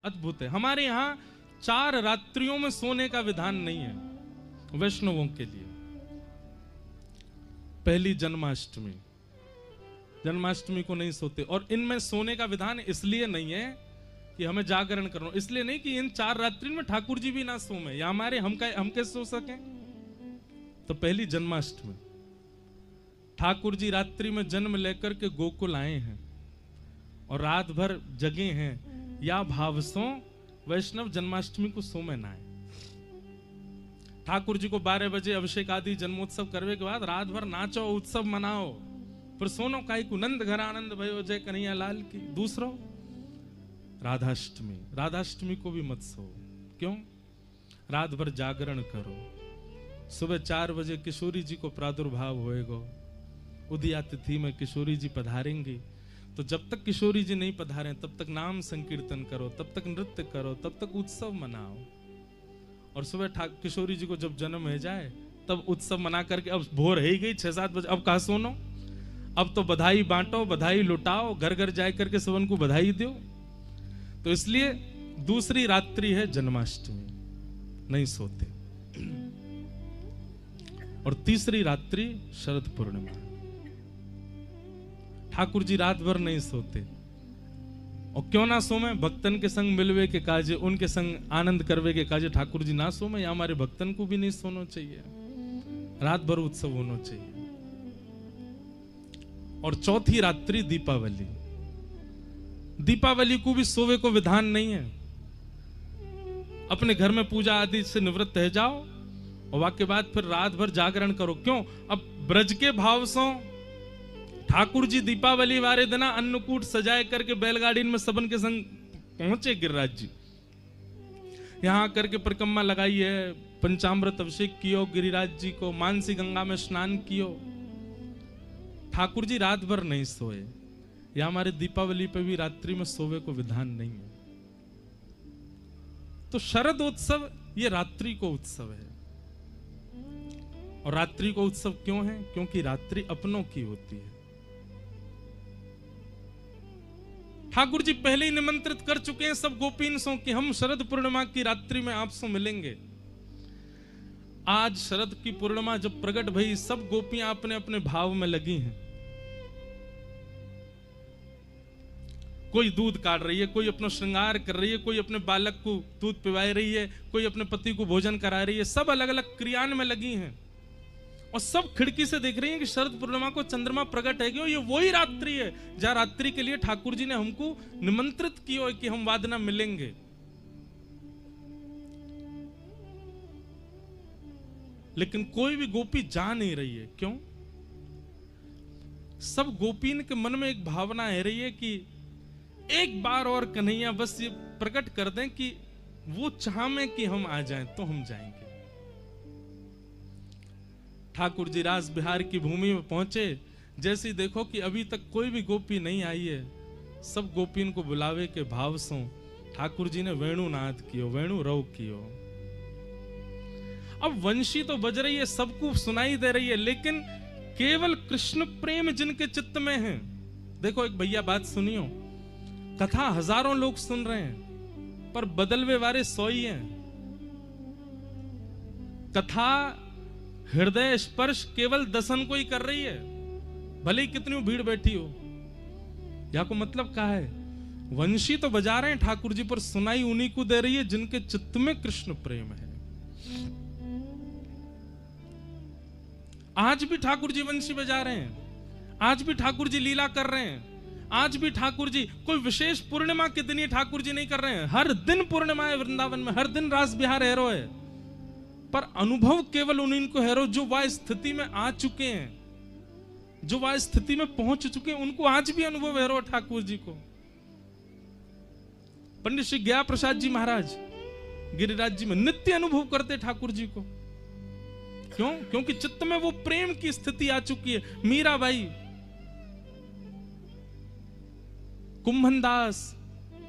अद्भुत है। हमारे यहाँ 4 रात्रियों में सोने का विधान नहीं है वैष्णवों के लिए। पहली जन्माष्टमी, जन्माष्टमी को नहीं सोते, और इनमें सोने का विधान इसलिए नहीं है कि हमें जागरण करना, इसलिए नहीं कि इन 4 रात्रि में ठाकुर जी भी ना सोए या हमारे हम कैसे सो सके। तो पहली जन्माष्टमी, ठाकुर जी रात्रि में जन्म लेकर के गोकुल आए हैं और रात भर जगे हैं, या भावसों वैष्णव जन्माष्टमी को सोमे ना आए। ठाकुर जी को 12 बजे अभिषेक आदि जन्मोत्सव करने के बाद रात भर नाचो, उत्सव मनाओ, फिर सोनो काई को, नंद घर आनंद भयो जय कन्हैया लाल की। दूसरो राधाष्टमी, राधाष्टमी को भी मत सो। क्यों? रात भर जागरण करो। सुबह 4 बजे किशोरी जी को प्रादुर्भाव होएगा, उदया तिथि में किशोरी जी पधारेंगी, तो जब तक किशोरी जी नहीं पधारे तब तक नाम संकीर्तन करो, तब तक नृत्य करो, तब तक उत्सव मनाओ। और सुबह किशोरी जी को जब जन्म हो जाए तब उत्सव मना करके, अब भोर ही गई 6-7 बजे, अब कहा सोनो, अब तो बधाई बांटो, बधाई लुटाओ, घर घर जाए करके सबन को बधाई दो। तो इसलिए दूसरी रात्रि है जन्माष्टमी, नहीं सोते। और तीसरी रात्रि शरद पूर्णिमा, ठाकुर जी रात भर नहीं सोते। और क्यों ना सोमे? भक्तन के संग मिलवे के काजे, उनके संग आनंद करवे के काजे ठाकुर जी ना सोमे, या हमारे भक्तन को भी नहीं सोना चाहिए, रात भर उत्सव होना चाहिए। और चौथी रात्रि दीपावली, दीपावली को भी सोवे को विधान नहीं है। अपने घर में पूजा आदि से निवृत्त रह जाओ और वाक्य बाद फिर रात भर जागरण करो। क्यों? अब ब्रज के भाव से ठाकुर जी दीपावली वाले दिन अन्नकूट सजाए करके बैलगाड़ी में सबन के संग पहुंचे गिरिराज जी। यहां करके परिक्रमा लगाई है, पंचामृत अभिषेक कियो गिरिराज जी को, मानसी गंगा में स्नान कियो। ठाकुर जी रात भर नहीं सोए, या हमारे दीपावली पे भी रात्रि में सोवे को विधान नहीं है। तो शरद उत्सव ये रात्रि को उत्सव है। और रात्रि को उत्सव क्यों है? क्योंकि रात्रि अपनों की होती है। ठाकुर जी पहले ही निमंत्रित कर चुके हैं सब गोपीन सो कि हम शरद पूर्णिमा की रात्रि में आपसे मिलेंगे। आज शरद की पूर्णिमा जब प्रकट भई, सब गोपियां अपने अपने भाव में लगी हैं। कोई दूध काट रही है, कोई अपना श्रृंगार कर रही है, कोई अपने बालक को दूध पिला रही है, कोई अपने पति को भोजन करा रही है। सब अलग अलग क्रियान में लगी हैं और सब खिड़की से देख रही हैं कि शरद पूर्णिमा को चंद्रमा प्रकट है कि ये वही रात्रि है जहां रात्रि के लिए ठाकुर जी ने हमको निमंत्रित किया कि हम वादना मिलेंगे। लेकिन कोई भी गोपी जा नहीं रही है। क्यों? सब गोपीन के मन में एक भावना है रही है कि एक बार और कन्हैया बस ये प्रकट कर दें कि वो चाहे कि हम आ जाएं तो हम जाएंगे। ठाकुर जी रास बिहार की भूमि में पहुंचे, जैसे ही देखो कि अभी तक कोई भी गोपी नहीं आई है, सब गोपीन को बुलावे के भाव से ठाकुर जी ने वेणु नाद कियो, वेणु रव कियो। अब वंशी तो बज रही है, सबको सुनाई दे रही है, लेकिन केवल कृष्ण प्रेम जिनके चित्त में है। देखो एक भैया बात सुनियो, कथा हजारों लोग सुन रहे हैं पर बदलवे वाले 100 ही हैं। कथा हृदय स्पर्श केवल दसन को ही कर रही है, भले ही कितनी भीड़ बैठी हो। या को मतलब क्या है? वंशी तो बजा रहे हैं ठाकुर जी, पर सुनाई उन्हीं को दे रही है जिनके चित्त में कृष्ण प्रेम है। आज भी ठाकुर जी वंशी बजा रहे हैं, आज भी ठाकुर जी लीला कर रहे हैं, आज भी ठाकुर जी कोई विशेष पूर्णिमा के दिन ही ठाकुर जी नहीं कर रहे हैं। हर दिन पूर्णिमा है वृंदावन में, हर दिन रास बिहार हैरो है, पर अनुभव केवल उन्हीं को हैरो जो वह स्थिति में आ चुके हैं, जो वह स्थिति में पहुंच चुके हैं, उनको आज भी अनुभव हैरो ठाकुर जी को। पंडित श्री गया प्रसाद जी महाराज गिरिराज जी में नित्य अनुभव करते ठाकुर जी को। क्यों? क्योंकि चित्त में वो प्रेम की स्थिति आ चुकी है। मीराबाई, कुंभनदास,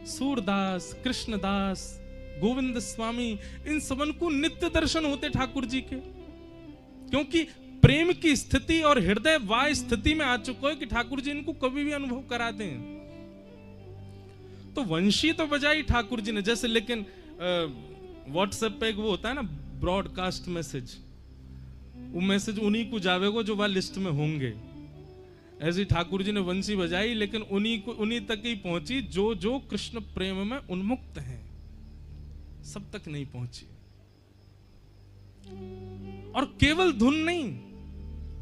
सूरदास, कृष्णदास, गोविंद स्वामी, इन सबन को नित्य दर्शन होते ठाकुर जी के, क्योंकि प्रेम की स्थिति और हृदय वाय स्थिति में आ चुका है कि ठाकुर जी इनको कभी भी अनुभव कराते हैं। तो वंशी तो बजाई ठाकुर जी ने जैसे, लेकिन व्हाट्सएप पे एक वो होता है ना ब्रॉडकास्ट मैसेज, वो मैसेज उन्हीं को जावेगो जो वह लिस्ट में होंगे। ऐसी ठाकुर जी ने वंशी बजाई, लेकिन उन्हीं तक ही पहुंची जो जो कृष्ण प्रेम में उन्मुक्त हैं, सब तक नहीं पहुंची। और केवल धुन नहीं,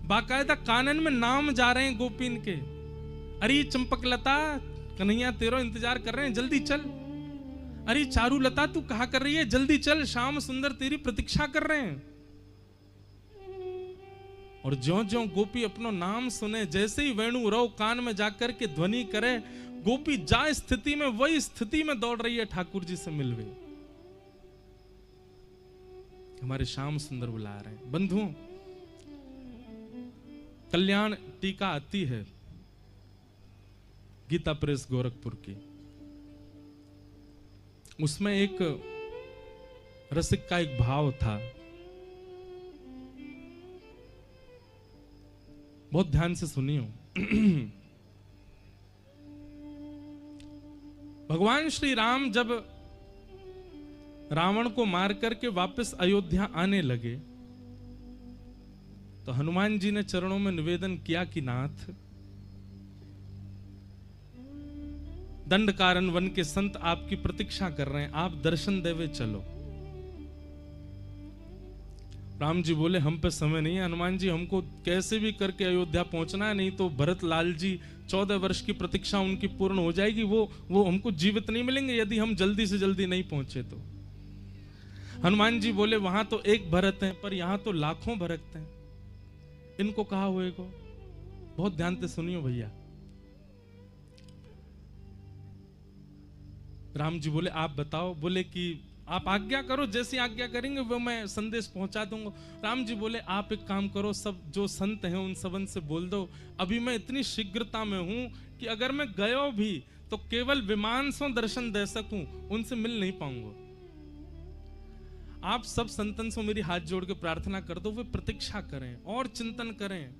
बाकायदा कानन में नाम जा रहे हैं गोपीन के। अरे चंपकलता, कन्हैया तेरो इंतजार कर रहे हैं, जल्दी चल। अरे चारुलता, तू कहा कर रही है, जल्दी चल, श्याम सुंदर तेरी प्रतीक्षा कर रहे हैं। और ज्यों ज्यों गोपी अपनो नाम सुने, जैसे ही वेणु रव कान में जाकर के ध्वनि करे, गोपी जा स्थिति में वही स्थिति में दौड़ रही है ठाकुर जी से मिलवे। हमारे श्याम सुंदर बुला रहे हैं। बंधुओं, कल्याण टीका आती है गीता प्रेस गोरखपुर की, उसमें एक रसिक का एक भाव था, बहुत ध्यान से सुनियो। भगवान श्री राम जब रावण को मार करके वापस अयोध्या आने लगे, तो हनुमान जी ने चरणों में निवेदन किया कि नाथ, दंड कारण वन के संत आपकी प्रतीक्षा कर रहे हैं, आप दर्शन देवे चलो। राम जी बोले हम पे समय नहीं है हनुमान जी, हमको कैसे भी करके अयोध्या पहुंचना है, नहीं तो भरत लाल जी 14 वर्ष की प्रतीक्षा उनकी पूर्ण हो जाएगी, वो हमको जीवित नहीं मिलेंगे यदि हम जल्दी से जल्दी नहीं पहुंचे तो। हनुमान जी बोले वहां तो एक भरत है, पर यहां तो लाखों भरत हैं, इनको कहा हुए को। बहुत ध्यान से सुनियो भैया। राम जी बोले आप बताओ, बोले कि आप आज्ञा करो, जैसी आज्ञा करेंगे वो मैं संदेश पहुंचा दूंगा। राम जी बोले आप एक काम करो, सब जो संत हैं उन सबन से बोल दो, अभी मैं इतनी शीघ्रता में हूं कि अगर मैं गयो भी तो केवल विमान से दर्शन दे सकूं, उनसे मिल नहीं पाऊंगा। आप सब संतन से मेरी हाथ जोड़ के प्रार्थना कर दो, वे प्रतीक्षा करें और चिंतन करें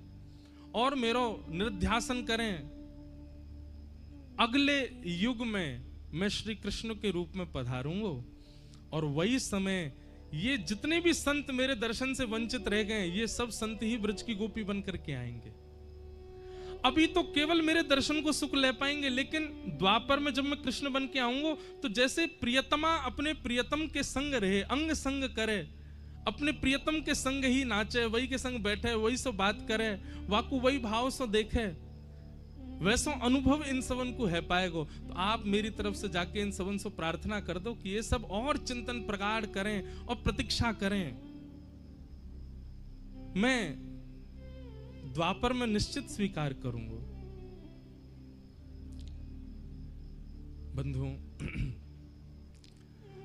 और मेरो निर्ध्यासन करें। अगले युग में मैं श्री कृष्ण के रूप में पधारूंगा, और वही समय ये जितने भी संत मेरे दर्शन से वंचित रह गए, ये सब संत ही ब्रज की गोपी बन करके आएंगे। अभी तो केवल मेरे दर्शन को सुख ले पाएंगे, लेकिन द्वापर में जब मैं कृष्ण बन के आऊंगा, तो जैसे प्रियतमा अपने प्रियतम के संग रहे, अंग संग करे, अपने प्रियतम के संग ही नाचे, वही के संग बैठे, वही सो बात करे, वाकु वही भाव सो देखे, वैसा अनुभव इन सबन को है पाएगो। तो आप मेरी तरफ से जाके इन सबन से प्रार्थना कर दो कि ये सब और चिंतन प्रगाढ़ करें और प्रतीक्षा करें। मैं द्वापर में निश्चित स्वीकार करूंगा। बंधुओं,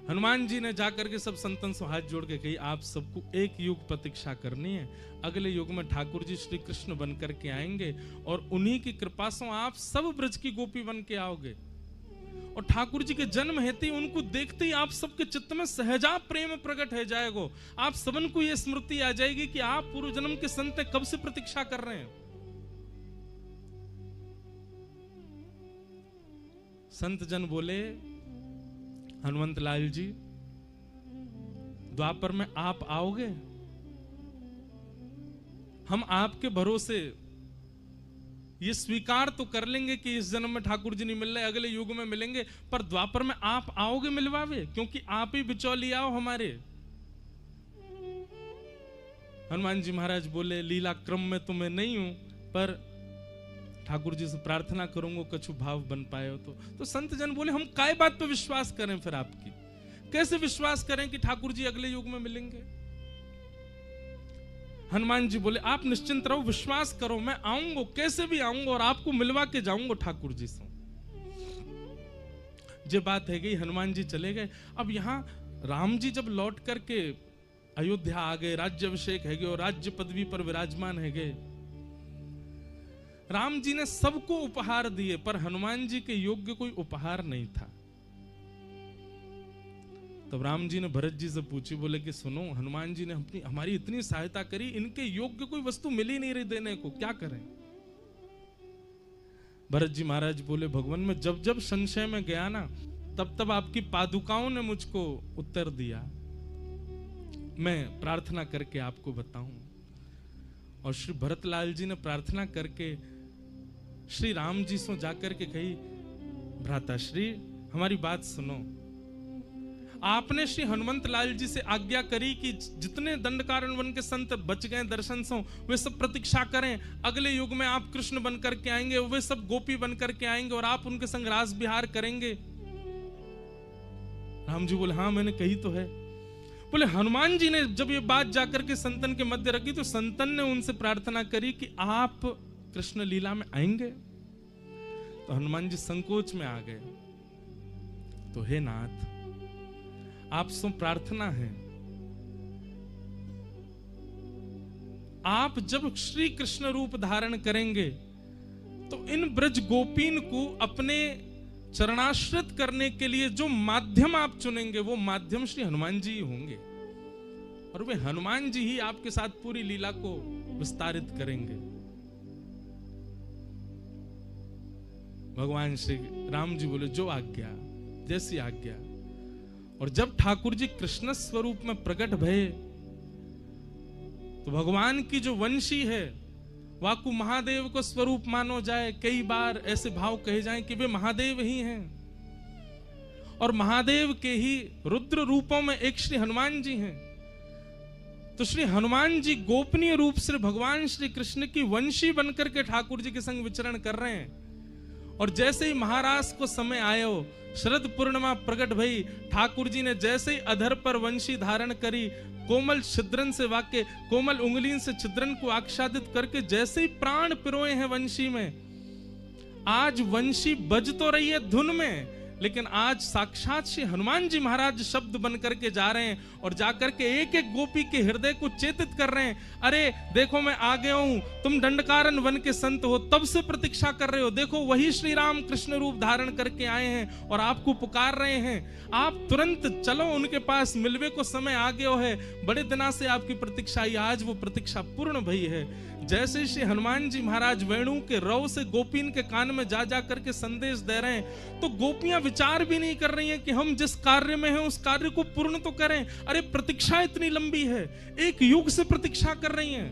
हनुमान जी ने जाकर के सब संतन से हाथ जोड़ के कही आप सबको एक युग प्रतीक्षा करनी है, अगले युग में ठाकुर जी श्री कृष्ण बन करके आएंगे और उन्हीं की कृपा से आप सब ब्रज की गोपी बन के आओगे। और ठाकुर जी के जन्म हेतु ही उनको देखते ही आप सबके चित्त में सहजा प्रेम प्रकट हो जाएगा। आप सबन को यह स्मृति आ जाएगी कि आप पूर्व जन्म के संत कब से प्रतीक्षा कर रहे हैं। संत जन बोले हनुमंत लाल जी, द्वापर में आप आओगे, हम आपके भरोसे ये स्वीकार तो कर लेंगे कि इस जन्म में ठाकुर जी नहीं मिल रहे, अगले युग में मिलेंगे, पर द्वापर में आप आओगे मिलवावे, क्योंकि आप ही बिचौलिया हो हमारे। हनुमान जी महाराज बोले लीला क्रम में तो मैं नहीं हूं, पर ठाकुर जी से प्रार्थना करूंगा कछु भाव बन पाए हो तो संत जन बोले हम काय बात पे विश्वास करें, फिर आपकी कैसे विश्वास करें कि ठाकुर जी अगले युग में मिलेंगे। हनुमान जी बोले आप निश्चिंत रहो, विश्वास करो, मैं आऊंगा, कैसे भी आऊंगा और आपको मिलवा के जाऊंगा ठाकुर जी से। ये बात है गई, हनुमान जी चले गए। अब यहां राम जी जब लौट करके अयोध्या आ गए, राज्याभिषेक है गए और राज्य पदवी पर विराजमान है गए। राम जी ने सबको उपहार दिए, पर हनुमान जी के योग्य कोई उपहार नहीं था। तब राम जी ने भरत जी से पूछी, बोले कि सुनो, हनुमान जी ने हमारी इतनी सहायता करी, इनके योग्य कोई वस्तु मिल ही नहीं रही देने को, क्या करें। भरत जी महाराज बोले भगवान मैं जब जब संशय में गया ना तब तब आपकी पादुकाओं ने मुझको उत्तर दिया, मैं प्रार्थना करके आपको बताऊं। और श्री भरतलाल जी ने प्रार्थना करके श्री राम जी से जाकर के कही, भ्राता श्री हमारी बात सुनो। आपने श्री हनुमंत लाल जी से आज्ञा करी कि जितने दंडकारण्य वन के संत बच गए दर्शन से वे सब प्रतीक्षा करें, अगले युग में आप कृष्ण बनकर के आएंगे, वे सब गोपी बनकर के आएंगे और आप उनके संग रास विहार करेंगे। राम जी बोले हाँ मैंने कही तो है। बोले हनुमान जी ने जब ये बात जाकर के संतन के मध्य रखी तो संतन ने उनसे प्रार्थना करी कि आप कृष्ण लीला में आएंगे। तो हनुमान जी संकोच में आ गए। तो हे नाथ आप सो प्रार्थना है, आप जब श्री कृष्ण रूप धारण करेंगे तो इन ब्रज गोपीन को अपने चरणाश्रित करने के लिए जो माध्यम आप चुनेंगे वो माध्यम श्री हनुमान जी ही होंगे और वे हनुमान जी ही आपके साथ पूरी लीला को विस्तारित करेंगे। भगवान श्री राम जी बोले जो आज्ञा, जैसी आज्ञा। और जब ठाकुर जी कृष्ण स्वरूप में प्रकट भये तो भगवान की जो वंशी है वाकु महादेव को स्वरूप मानो जाए, कई बार ऐसे भाव कहे जाएं कि वे महादेव ही हैं और महादेव के ही रुद्र रूपों में एक श्री हनुमान जी हैं। तो श्री हनुमान जी गोपनीय रूप से भगवान श्री कृष्ण की वंशी बनकर के ठाकुर जी के संग विचरण कर रहे हैं। और जैसे ही महाराज को समय आयो, शरद पूर्णिमा प्रकट भई, ठाकुर जी ने जैसे ही अधर पर वंशी धारण करी, कोमल छिद्रन से वाक्य कोमल उंगली से छिद्रन को आच्छादित करके जैसे ही प्राण पिरोए हैं वंशी में, आज वंशी बज तो रही है धुन में, लेकिन आज साक्षात श्री हनुमान जी महाराज शब्द बन करके जा रहे हैं और जाकर के एक एक गोपी के हृदय को चेतित कर रहे हैं। अरे देखो मैं आ गया हूं, तुम दंडकारण्य वन के संत हो, तब से प्रतीक्षा कर रहे हो, देखो वही श्री राम कृष्ण रूप धारण करके आए हैं और आपको पुकार रहे हैं, आप तुरंत चलो उनके पास, मिलवे को समय आ गया है, बड़े दिना से आपकी प्रतीक्षा आई, आज वो प्रतीक्षा पूर्ण भई है। जैसे श्री हनुमान जी महाराज वेणु के रव से गोपीन के कान में जा जा करके संदेश दे रहे हैं, तो गोपियां विचार भी नहीं कर रही हैं कि हम जिस कार्य में हैं उस कार्य को पूर्ण तो करें। अरे प्रतीक्षा इतनी लंबी है, एक युग से प्रतीक्षा कर रही हैं।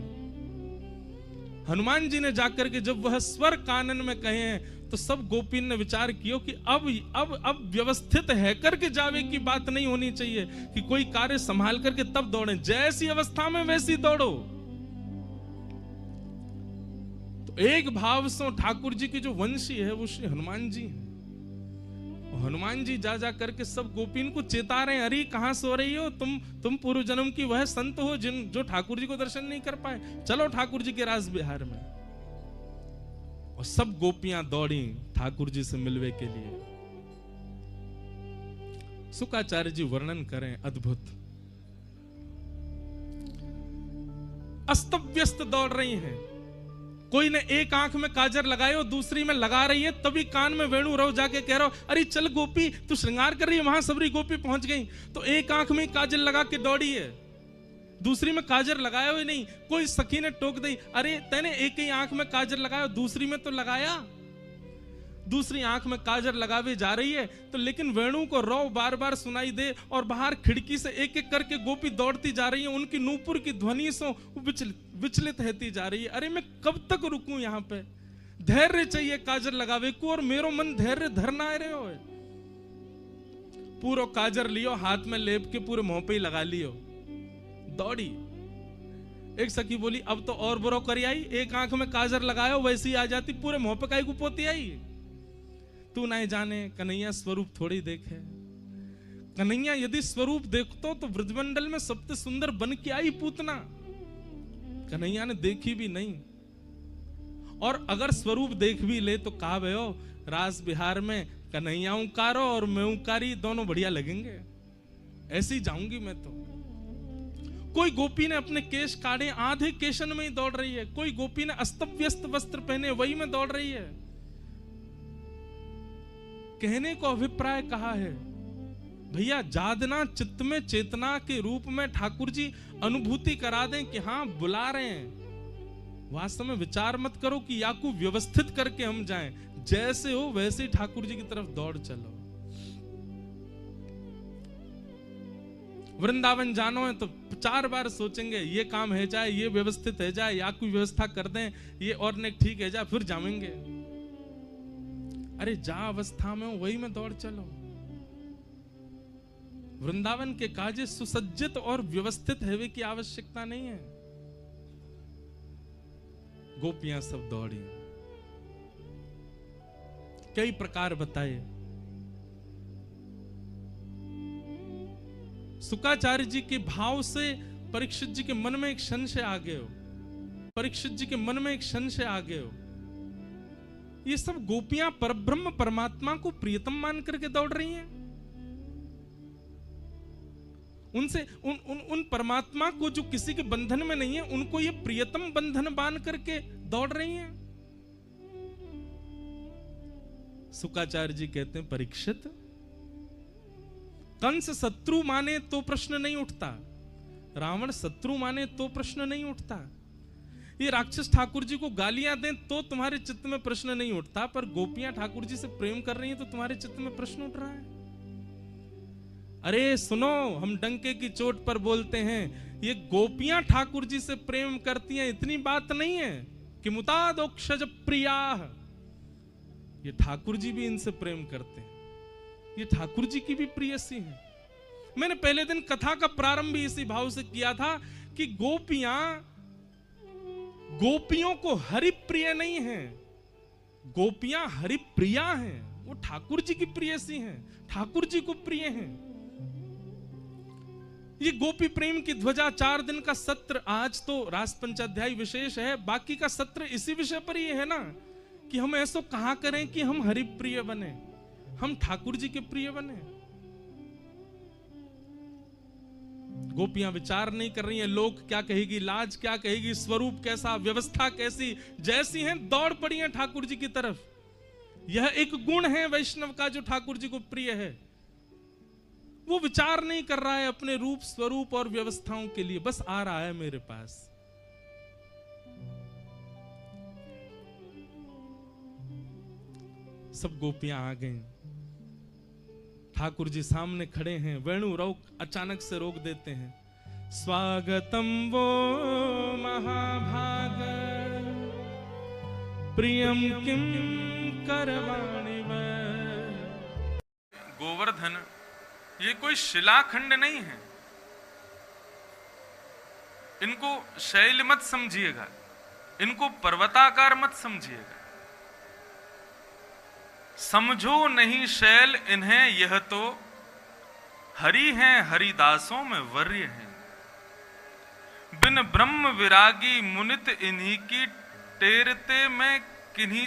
हनुमान जी ने जाकर के जब वह स्वर कानन में कहे हैं तो सब गोपीन ने विचार किया कि अब व्यवस्थित है करके जावे की बात नहीं होनी चाहिए कि कोई कार्य संभाल करके तब दौड़े, जैसी अवस्था में वैसी दौड़ो। एक भाव से ठाकुर जी की जो वंशी है वो श्री हनुमान जी है। हनुमान जी जा जा करके सब गोपीन को चेता रहे हैं, अरे कहां सो रही हो तुम पूर्व जन्म की वह संत हो जो ठाकुर जी को दर्शन नहीं कर पाए, चलो ठाकुर जी के राज विहार में। और सब गोपियां दौड़ी ठाकुर जी से मिलवे के लिए। शुकाचार्य जी वर्णन करें अद्भुत, अस्त व्यस्त दौड़ रही हैं। कोई ने एक आंख में काजर लगाए और दूसरी में लगा रही है, तभी कान में वेणु रव जाके कह रहा हो, अरे चल गोपी तू श्रृंगार कर रही है, वहां सबरी गोपी पहुंच गई। तो एक आंख में काजल लगा के दौड़ी है, दूसरी में काजर लगाया हुआ नहीं। कोई सखी ने टोक दी, अरे तैने एक ही आंख में काजर लगाया, दूसरी में तो लगाया। दूसरी आंख में काजर लगावे जा रही है तो लेकिन वेणु को रव बार बार सुनाई दे और बाहर खिड़की से एक एक करके गोपी दौड़ती जा रही है, उनकी नूपुर की ध्वनि से विचलित रहती जा रही है। अरे मैं कब तक रुकूं यहाँ पे, धैर्य चाहिए काजर लगावे को और मेरो मन धैर्य धरना रहे हो। पूरा काजर लियो, हाथ में लेप के पूरे मुंह पे ही लगा लियो, दौड़ी। एक सखी बोली अब तो और बुरो करी आई, एक आंख में काजर लगायो वैसी आ जाती, पूरे मुंह पे काई को पोती आई। तू नहीं जाने कन्हैया स्वरूप थोड़ी देखे, कन्हैया यदि स्वरूप देखतो तो ब्रजमंडल में सबसे सुंदर बन के आई पूतना, कन्हैया ने देखी भी नहीं। और अगर स्वरूप देख भी ले तो कहा भयो रास बिहार में कन्हैया उकारो और मैं उकारी, दोनों बढ़िया लगेंगे, ऐसी जाऊंगी मैं तो। कोई गोपी ने अपने केश काटे, आधे केशन में ही दौड़ रही है। कोई गोपी ने अस्त व्यस्त वस्त्र पहने, वही में दौड़ रही है। कहने को अभिप्राय कहा है भैया, जादना चित्त में चेतना के रूप में ठाकुर जी अनुभूति करा दें कि हाँ बुला रहे हैं। वास्तव में विचार मत करो कि याकू व्यवस्थित करके हम जाएं, जैसे हो वैसे ही ठाकुर जी की तरफ दौड़ चलो। वृंदावन जानो है तो 4 बार सोचेंगे, ये काम है जाए, ये व्यवस्थित है जाए, या कोई व्यवस्था कर दें, ये और ने ठीक है जाए, फिर जाएंगे। अरे जा अवस्था में हो वही में दौड़ चलो। वृंदावन के काजे सुसज्जित और व्यवस्थित है की आवश्यकता नहीं है। गोपियां सब दौड़ी, कई प्रकार बताए। शुकाचार्य जी के भाव से परीक्षित जी के मन में एक संशय आ गए हो, परीक्षित जी के मन में एक संशय आ गए हो। ये सब गोपियां परब्रह्म परमात्मा को प्रियतम मान करके दौड़ रही हैं। उनसे उन परमात्मा को जो किसी के बंधन में नहीं है, उनको ये प्रियतम बंधन बांध करके दौड़ रही हैं। शुकाचार्य जी कहते हैं, परीक्षित, कंस शत्रु माने तो प्रश्न नहीं उठता, रावण शत्रु माने तो प्रश्न नहीं उठता, ये राक्षस ठाकुर जी को गालियां दें तो तुम्हारे चित्त में प्रश्न नहीं उठता, पर गोपियां ठाकुर जी से प्रेम कर रही हैं तो तुम्हारे चित्त में प्रश्न उठ रहा है। अरे सुनो, हम डंके की चोट पर बोलते हैं, ये गोपियां ठाकुर जी से प्रेम करती हैं, इतनी बात नहीं है कि मुतादोक्षज प्रियाः, ये ठाकुर जी भी इनसे प्रेम करते हैं, ये ठाकुर जी की भी प्रियसी हैं। मैंने पहले दिन कथा का प्रारंभ भी इसी भाव से किया था कि गोपियों को हरिप्रिय नहीं है, गोपियां हरिप्रिया हैं, वो ठाकुर जी की प्रियसी हैं, ठाकुर जी को प्रिय हैं। ये गोपी प्रेम की ध्वजा 4 दिन का सत्र, आज तो रास पंचाध्यायी विशेष है, बाकी का सत्र इसी विषय पर ही है ना, कि हम ऐसा कहा करें कि हम हरिप्रिय बने, हम ठाकुर जी के प्रिय बने। गोपियां विचार नहीं कर रही हैं, लोग क्या कहेगी, लाज क्या कहेगी, स्वरूप कैसा, व्यवस्था कैसी, जैसी हैं दौड़ पड़ी हैं ठाकुर जी की तरफ। यह एक गुण है वैष्णव का जो ठाकुर जी को प्रिय है। वो विचार नहीं कर रहा है अपने रूप स्वरूप और व्यवस्थाओं के लिए, बस आ रहा है मेरे पास। सब गोपियां आ गई, ठाकुर जी सामने खड़े हैं, वेणु अचानक से रोक देते हैं। स्वागतम वो महाभाग प्रियम किम करवाणि वै। गोवर्धन ये कोई शिलाखंड नहीं है, इनको शैल मत समझिएगा, इनको पर्वताकार मत समझिएगा। समझो नहीं शैल इन्हें, यह तो हरि हैं, हरिदासों में वर्य हैं। बिन ब्रह्म विरागी मुनित इन्हीं की टेरते में किन्हीं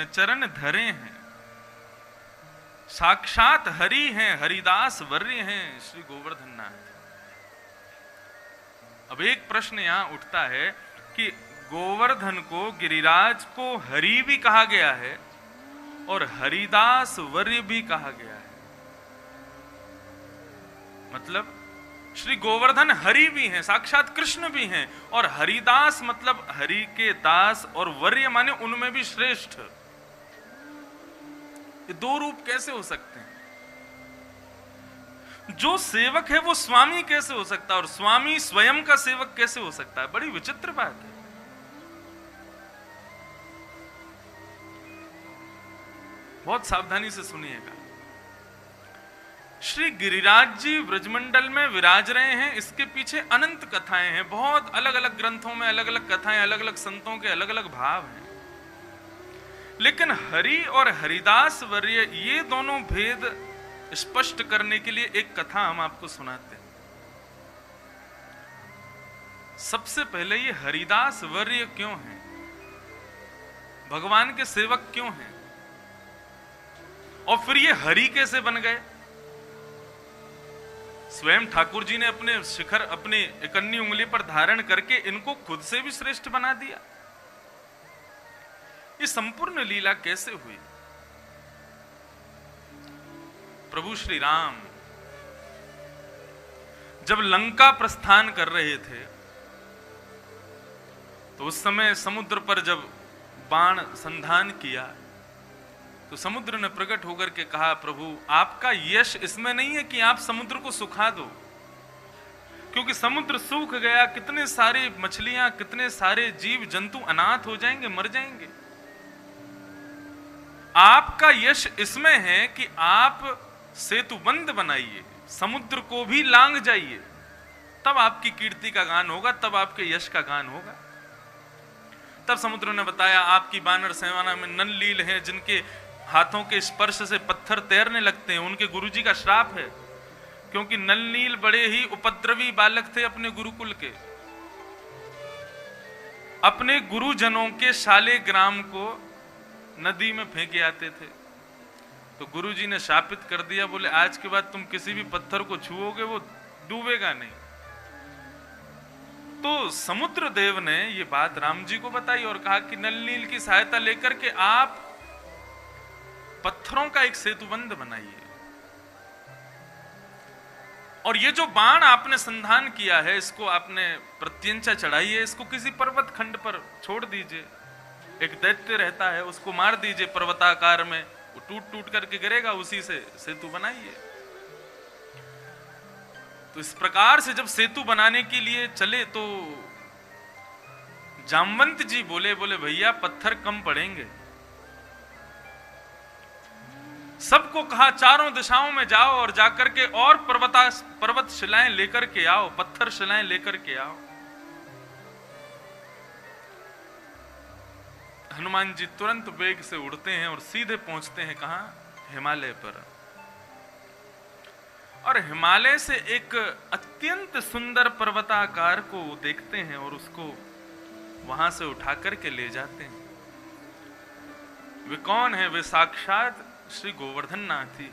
चरण धरे हैं। साक्षात हरि हैं, हरिदास वर्य हैं श्री गोवर्धन नाथ। अब एक प्रश्न यहां उठता है कि गोवर्धन को, गिरिराज को हरि भी कहा गया है और हरिदास वर्य भी कहा गया है, मतलब श्री गोवर्धन हरि भी हैं, साक्षात कृष्ण भी हैं, और हरिदास मतलब हरि के दास, और वर्य माने उनमें भी श्रेष्ठ। ये 2 रूप कैसे हो सकते हैं? जो सेवक है वो स्वामी कैसे हो सकता है, और स्वामी स्वयं का सेवक कैसे हो सकता है? बड़ी विचित्र बात है। बहुत सावधानी से सुनिएगा। श्री गिरिराज जी ब्रजमंडल में विराज रहे हैं, इसके पीछे अनंत कथाएं हैं, बहुत अलग अलग ग्रंथों में अलग अलग कथाएं, अलग अलग संतों के अलग अलग भाव हैं। लेकिन हरि और हरिदास वर्य, ये दोनों भेद स्पष्ट करने के लिए एक कथा हम आपको सुनाते हैं। सबसे पहले ये हरिदास वर्य क्यों हैं, भगवान के सेवक क्यों हैं, और फिर ये हरि कैसे बन गए? स्वयं ठाकुर जी ने अपने शिखर, अपनी इकन्नी उंगली पर धारण करके इनको खुद से भी श्रेष्ठ बना दिया। ये संपूर्ण लीला कैसे हुई? प्रभु श्री राम जब लंका प्रस्थान कर रहे थे, तो उस समय समुद्र पर जब बाण संधान किया तो समुद्र ने प्रकट होकर के कहा, प्रभु आपका यश इसमें नहीं है कि आप समुद्र को सुखा दो, क्योंकि समुद्र सूख गया, कितने सारे मछलियां, कितने सारे जीव जंतु अनाथ हो जाएंगे, मर जाएंगे। आपका यश इसमें है कि आप सेतुबंध बनाइए, समुद्र को भी लांग जाइए, तब आपकी कीर्ति का गान होगा, तब आपके यश का गान होगा। तब समुद्र ने बताया, आपकी बानर सेना में नलनील हैं, जिनके हाथों के स्पर्श से पत्थर तैरने लगते हैं, उनके गुरुजी का श्राप है, क्योंकि नलनील बड़े ही उपद्रवी बालक थे अपने गुरुकुल के। अपने गुरुजनों के शालिग्राम को नदी में फेंके आते थे, तो गुरुजी ने शापित कर दिया, बोले आज के बाद तुम किसी भी पत्थर को छुओगे वो डूबेगा नहीं। तो समुद्र देव ने ये बात राम जी को बताई और कहा कि नलनील की सहायता लेकर के आप पत्थरों का एक सेतुबंध बनाइए, और ये जो बाण आपने संधान किया है, इसको आपने प्रत्यंचा चढ़ाई है, इसको किसी पर्वत खंड पर छोड़ दीजिए, एक दैत्य रहता है उसको मार दीजिए पर्वताकार में, वो टूट टूट करके गिरेगा, उसी से सेतु बनाइए। तो इस प्रकार से जब सेतु बनाने के लिए चले तो जामवंत जी बोले भैया पत्थर कम पड़ेंगे। सबको कहा चारों दिशाओं में जाओ और जाकर के और पर्वत शिलाएं लेकर के आओ, पत्थर शिलाएं लेकर के आओ। हनुमान जी तुरंत वेग से उड़ते हैं और सीधे पहुंचते हैं कहां? हिमालय पर। और हिमालय से एक अत्यंत सुंदर पर्वताकार को देखते हैं और उसको वहां से उठा करके ले जाते हैं। वे कौन है? वे साक्षात श्री गोवर्धन नाथ ही।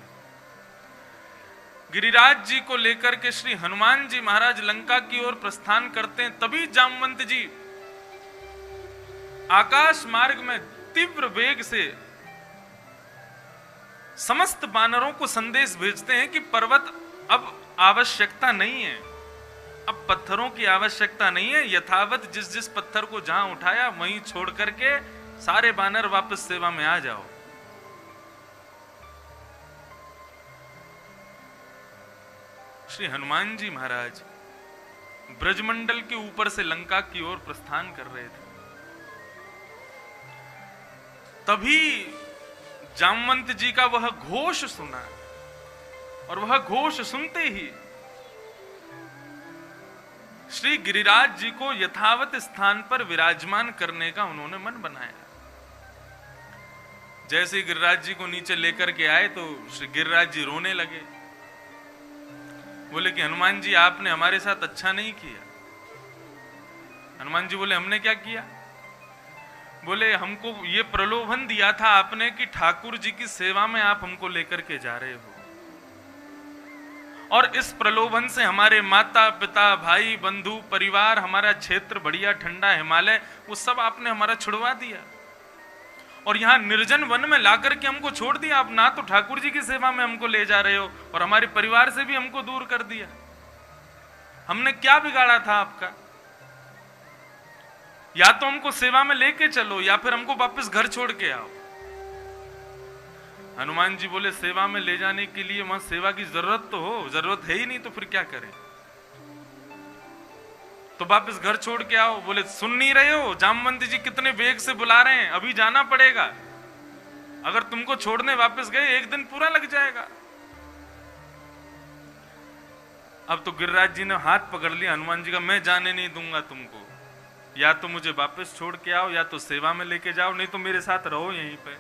गिरिराज जी को लेकर के श्री हनुमान जी महाराज लंका की ओर प्रस्थान करते हैं, तभी जामवंत जी आकाश मार्ग में तीव्र वेग से समस्त बानरों को संदेश भेजते हैं कि पर्वत अब आवश्यकता नहीं है, अब पत्थरों की आवश्यकता नहीं है, यथावत जिस जिस पत्थर को जहां उठाया वहीं छोड़ करके सारे बानर वापस सेवा में आ जाओ। श्री हनुमान जी महाराज ब्रजमंडल के ऊपर से लंका की ओर प्रस्थान कर रहे थे, तभी जामवंत जी का वह घोष सुना, और वह घोष सुनते ही श्री गिरिराज जी को यथावत स्थान पर विराजमान करने का उन्होंने मन बनाया। जैसे गिरिराज जी को नीचे लेकर के आए तो श्री गिरिराज जी रोने लगे, बोले कि हनुमान जी आपने हमारे साथ अच्छा नहीं किया। हनुमान जी बोले हमने क्या किया? बोले हमको ये प्रलोभन दिया था आपने कि ठाकुर जी की सेवा में आप हमको लेकर के जा रहे हो, और इस प्रलोभन से हमारे माता पिता भाई बंधु परिवार, हमारा क्षेत्र बढ़िया ठंडा हिमालय, वो सब आपने हमारा छुड़वा दिया, और यहाँ निर्जन वन में लाकर के हमको छोड़ दिया। आप ना तो ठाकुर जी की सेवा में हमको ले जा रहे हो और हमारे परिवार से भी हमको दूर कर दिया। हमने क्या बिगाड़ा था आपका? या तो हमको सेवा में लेके चलो या फिर हमको वापस घर छोड़ के आओ। हनुमान जी बोले सेवा में ले जाने के लिए वहां सेवा की जरूरत तो हो, जरूरत है ही नहीं तो फिर क्या करें, तो वापस घर छोड़ के आओ। बोले सुन नहीं रहे हो? जामवंत जी कितने वेग से बुला रहे हैं, अभी जाना पड़ेगा, अगर तुमको छोड़ने वापस गए एक दिन पूरा लग जाएगा। अब तो गिरिराज जी ने हाथ पकड़ लिया हनुमान जी का, मैं जाने नहीं दूंगा तुमको, या तो मुझे वापस छोड़ के आओ या तो सेवा में लेके जाओ, नहीं तो मेरे साथ रहो यहीं पे।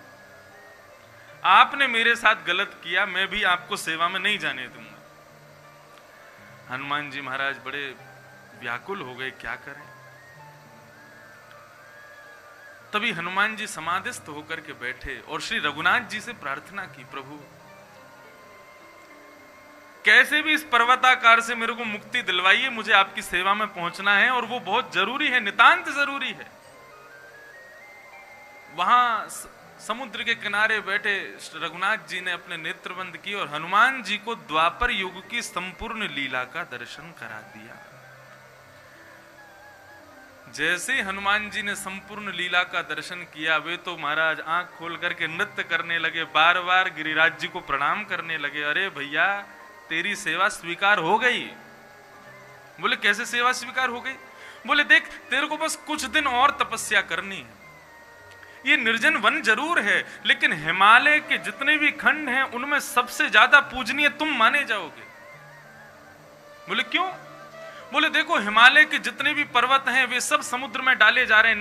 आपने मेरे साथ गलत किया, मैं भी आपको सेवा में नहीं जाने दूंगा। हनुमान जी महाराज बड़े व्याकुल हो गए, क्या करें। तभी हनुमान जी समाधिस्थ होकर के बैठे और श्री रघुनाथ जी से प्रार्थना की, प्रभु कैसे भी इस पर्वताकार से मेरे को मुक्ति दिलवाइए, मुझे आपकी सेवा में पहुंचना है और वो बहुत जरूरी है, नितांत जरूरी है। वहां समुद्र के किनारे बैठे रघुनाथ जी ने अपने नेत्र बंद किए और हनुमान जी को द्वापर युग की संपूर्ण लीला का दर्शन करा दिया। जैसे ही हनुमान जी ने संपूर्ण लीला का दर्शन किया, वे तो महाराज आंख खोल करके नृत्य करने लगे, बार बार गिरिराज जी को प्रणाम करने लगे। अरे भैया, तेरी सेवा स्वीकार हो गई। बोले कैसे सेवा स्वीकार हो गई? बोले देख, तेरे को बस कुछ दिन और तपस्या करनी है। ये निर्जन वन जरूर है, लेकिन हिमालय के जितने भी खंड हैं उनमें सबसे ज्यादा पूजनीय तुम माने जाओगे। बोले क्यों? बोले देखो, हिमालय के जितने भी पर्वत हैं वे सब समुद्र में डाले जा रहे हैं,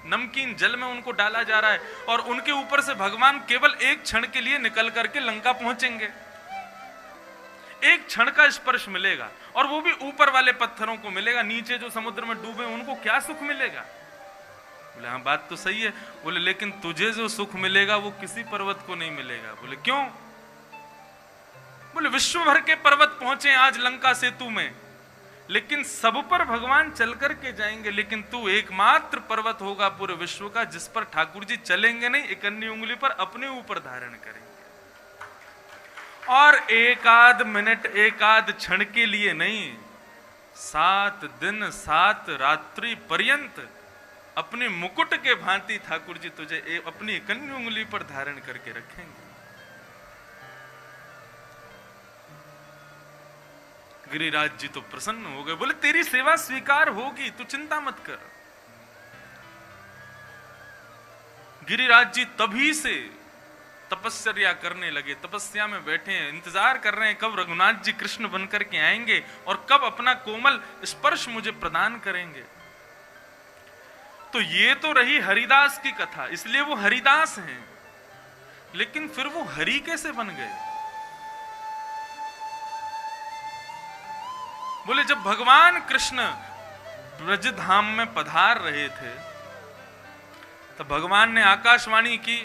नमकीन जल में उनको डाला जा रहा है, और उनके ऊपर से भगवान केवल एक क्षण के लिए निकल करके लंका पहुंचेंगे। एक क्षण का स्पर्श मिलेगा, और वो भी ऊपर वाले पत्थरों को मिलेगा, नीचे जो समुद्र में डूबे उनको क्या सुख मिलेगा? बोले हाँ, बात तो सही है। बोले लेकिन तुझे जो सुख मिलेगा वो किसी पर्वत को नहीं मिलेगा। बोले क्यों? बोले विश्व भर के पर्वत पहुंचे आज लंका सेतु में, लेकिन सब पर भगवान चल करके जाएंगे, लेकिन तू एकमात्र पर्वत होगा पूरे विश्व का जिस पर ठाकुर जी चलेंगे नहीं, इकन्नी उंगली पर अपने ऊपर धारण करेंगे। और एक आध मिनट, एक आध क्षण के लिए नहीं, 7 दिन 7 रात्रि पर्यंत अपने मुकुट के भांति ठाकुर जी तुझे अपनी इकन्नी उंगली पर धारण करके रखेंगे। गिरिराज जी तो प्रसन्न हो गए, बोले तेरी सेवा स्वीकार होगी, तू चिंता मत कर। गिरिराज जी तभी से तपस्या करने लगे, तपस्या में बैठे हैं, इंतजार कर रहे हैं कब रघुनाथ जी कृष्ण बनकर के आएंगे और कब अपना कोमल स्पर्श मुझे प्रदान करेंगे। तो ये तो रही हरिदास की कथा, इसलिए वो हरिदास हैं। लेकिन फिर वो हरि कैसे बन गए? बोले जब भगवान कृष्ण ब्रजधाम में पधार रहे थे तो भगवान ने आकाशवाणी की,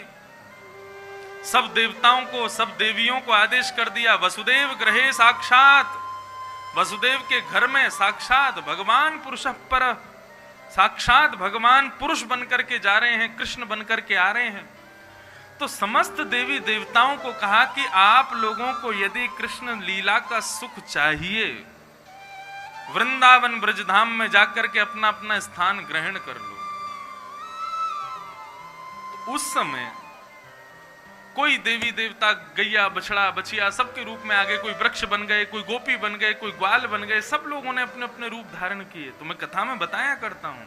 सब देवताओं को, सब देवियों को आदेश कर दिया, वसुदेव गृहे साक्षात, वसुदेव के घर में साक्षात भगवान पुरुष पर, साक्षात भगवान पुरुष बनकर के जा रहे हैं, कृष्ण बनकर के आ रहे हैं। तो समस्त देवी देवताओं को कहा कि आप लोगों को यदि कृष्ण लीला का सुख चाहिए, वृंदावन ब्रजधाम में जाकर के अपना अपना स्थान ग्रहण कर लो। तो उस समय कोई देवी देवता गैया बछड़ा बछिया सबके रूप में आ गए, कोई वृक्ष बन गए, कोई गोपी बन गए, कोई ग्वाल बन गए, सब लोगों ने अपने अपने रूप धारण किए। तो मैं कथा में बताया करता हूं,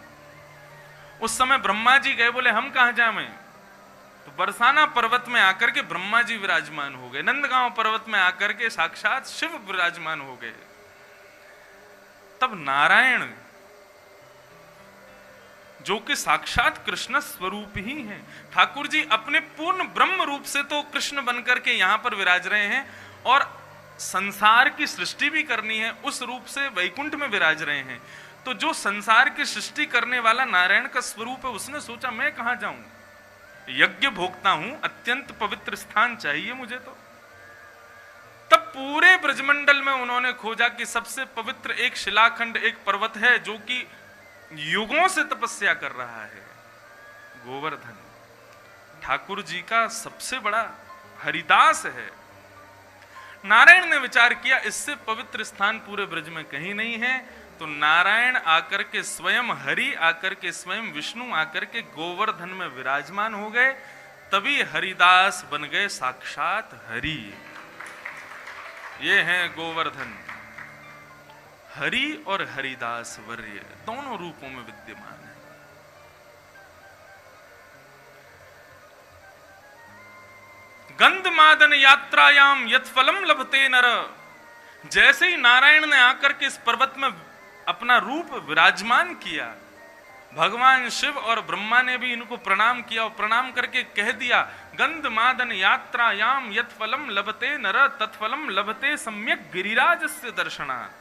उस समय ब्रह्मा जी गए, बोले हम कहां जाएं? तो बरसाना पर्वत में आकर के ब्रह्मा जी विराजमान हो गए, नंदगांव पर्वत में आकर के साक्षात शिव विराजमान हो गए। तब नारायण जो कि साक्षात कृष्ण स्वरूप ही हैं, ठाकुर जी अपने पूर्ण ब्रह्म रूप से तो कृष्ण बनकर के यहां पर विराज रहे हैं, और संसार की सृष्टि भी करनी है उस रूप से वैकुंठ में विराज रहे हैं। तो जो संसार की सृष्टि करने वाला नारायण का स्वरूप है, उसने सोचा मैं कहां जाऊं, यज्ञ भोगता हूं, अत्यंत पवित्र स्थान चाहिए मुझे। तो तब पूरे ब्रजमंडल में उन्होंने खोजा कि सबसे पवित्र एक शिलाखंड, एक पर्वत है जो कि युगों से तपस्या कर रहा है, गोवर्धन। ठाकुर जी का सबसे बड़ा हरिदास है। नारायण ने विचार किया इससे पवित्र स्थान पूरे ब्रज में कहीं नहीं है, तो नारायण आकर के स्वयं हरि आकर के स्वयं विष्णु आकर के गोवर्धन में विराजमान हो गए। तभी हरिदास बन गए साक्षात हरि। ये हैं गोवर्धन, हरि और हरिदास वर्य दोनों रूपों में विद्यमान है। गंधमादन यात्रायाम यत्फलम लभते नर। जैसे ही नारायण ने आकर के इस पर्वत में अपना रूप विराजमान किया, भगवान शिव और ब्रह्मा ने भी इनको प्रणाम किया और प्रणाम करके कह दिया, गंधमादन यात्रायाम यत्फलम लभते नर तत्फलम लभते सम्यक गिरिराजस्य दर्शनात्।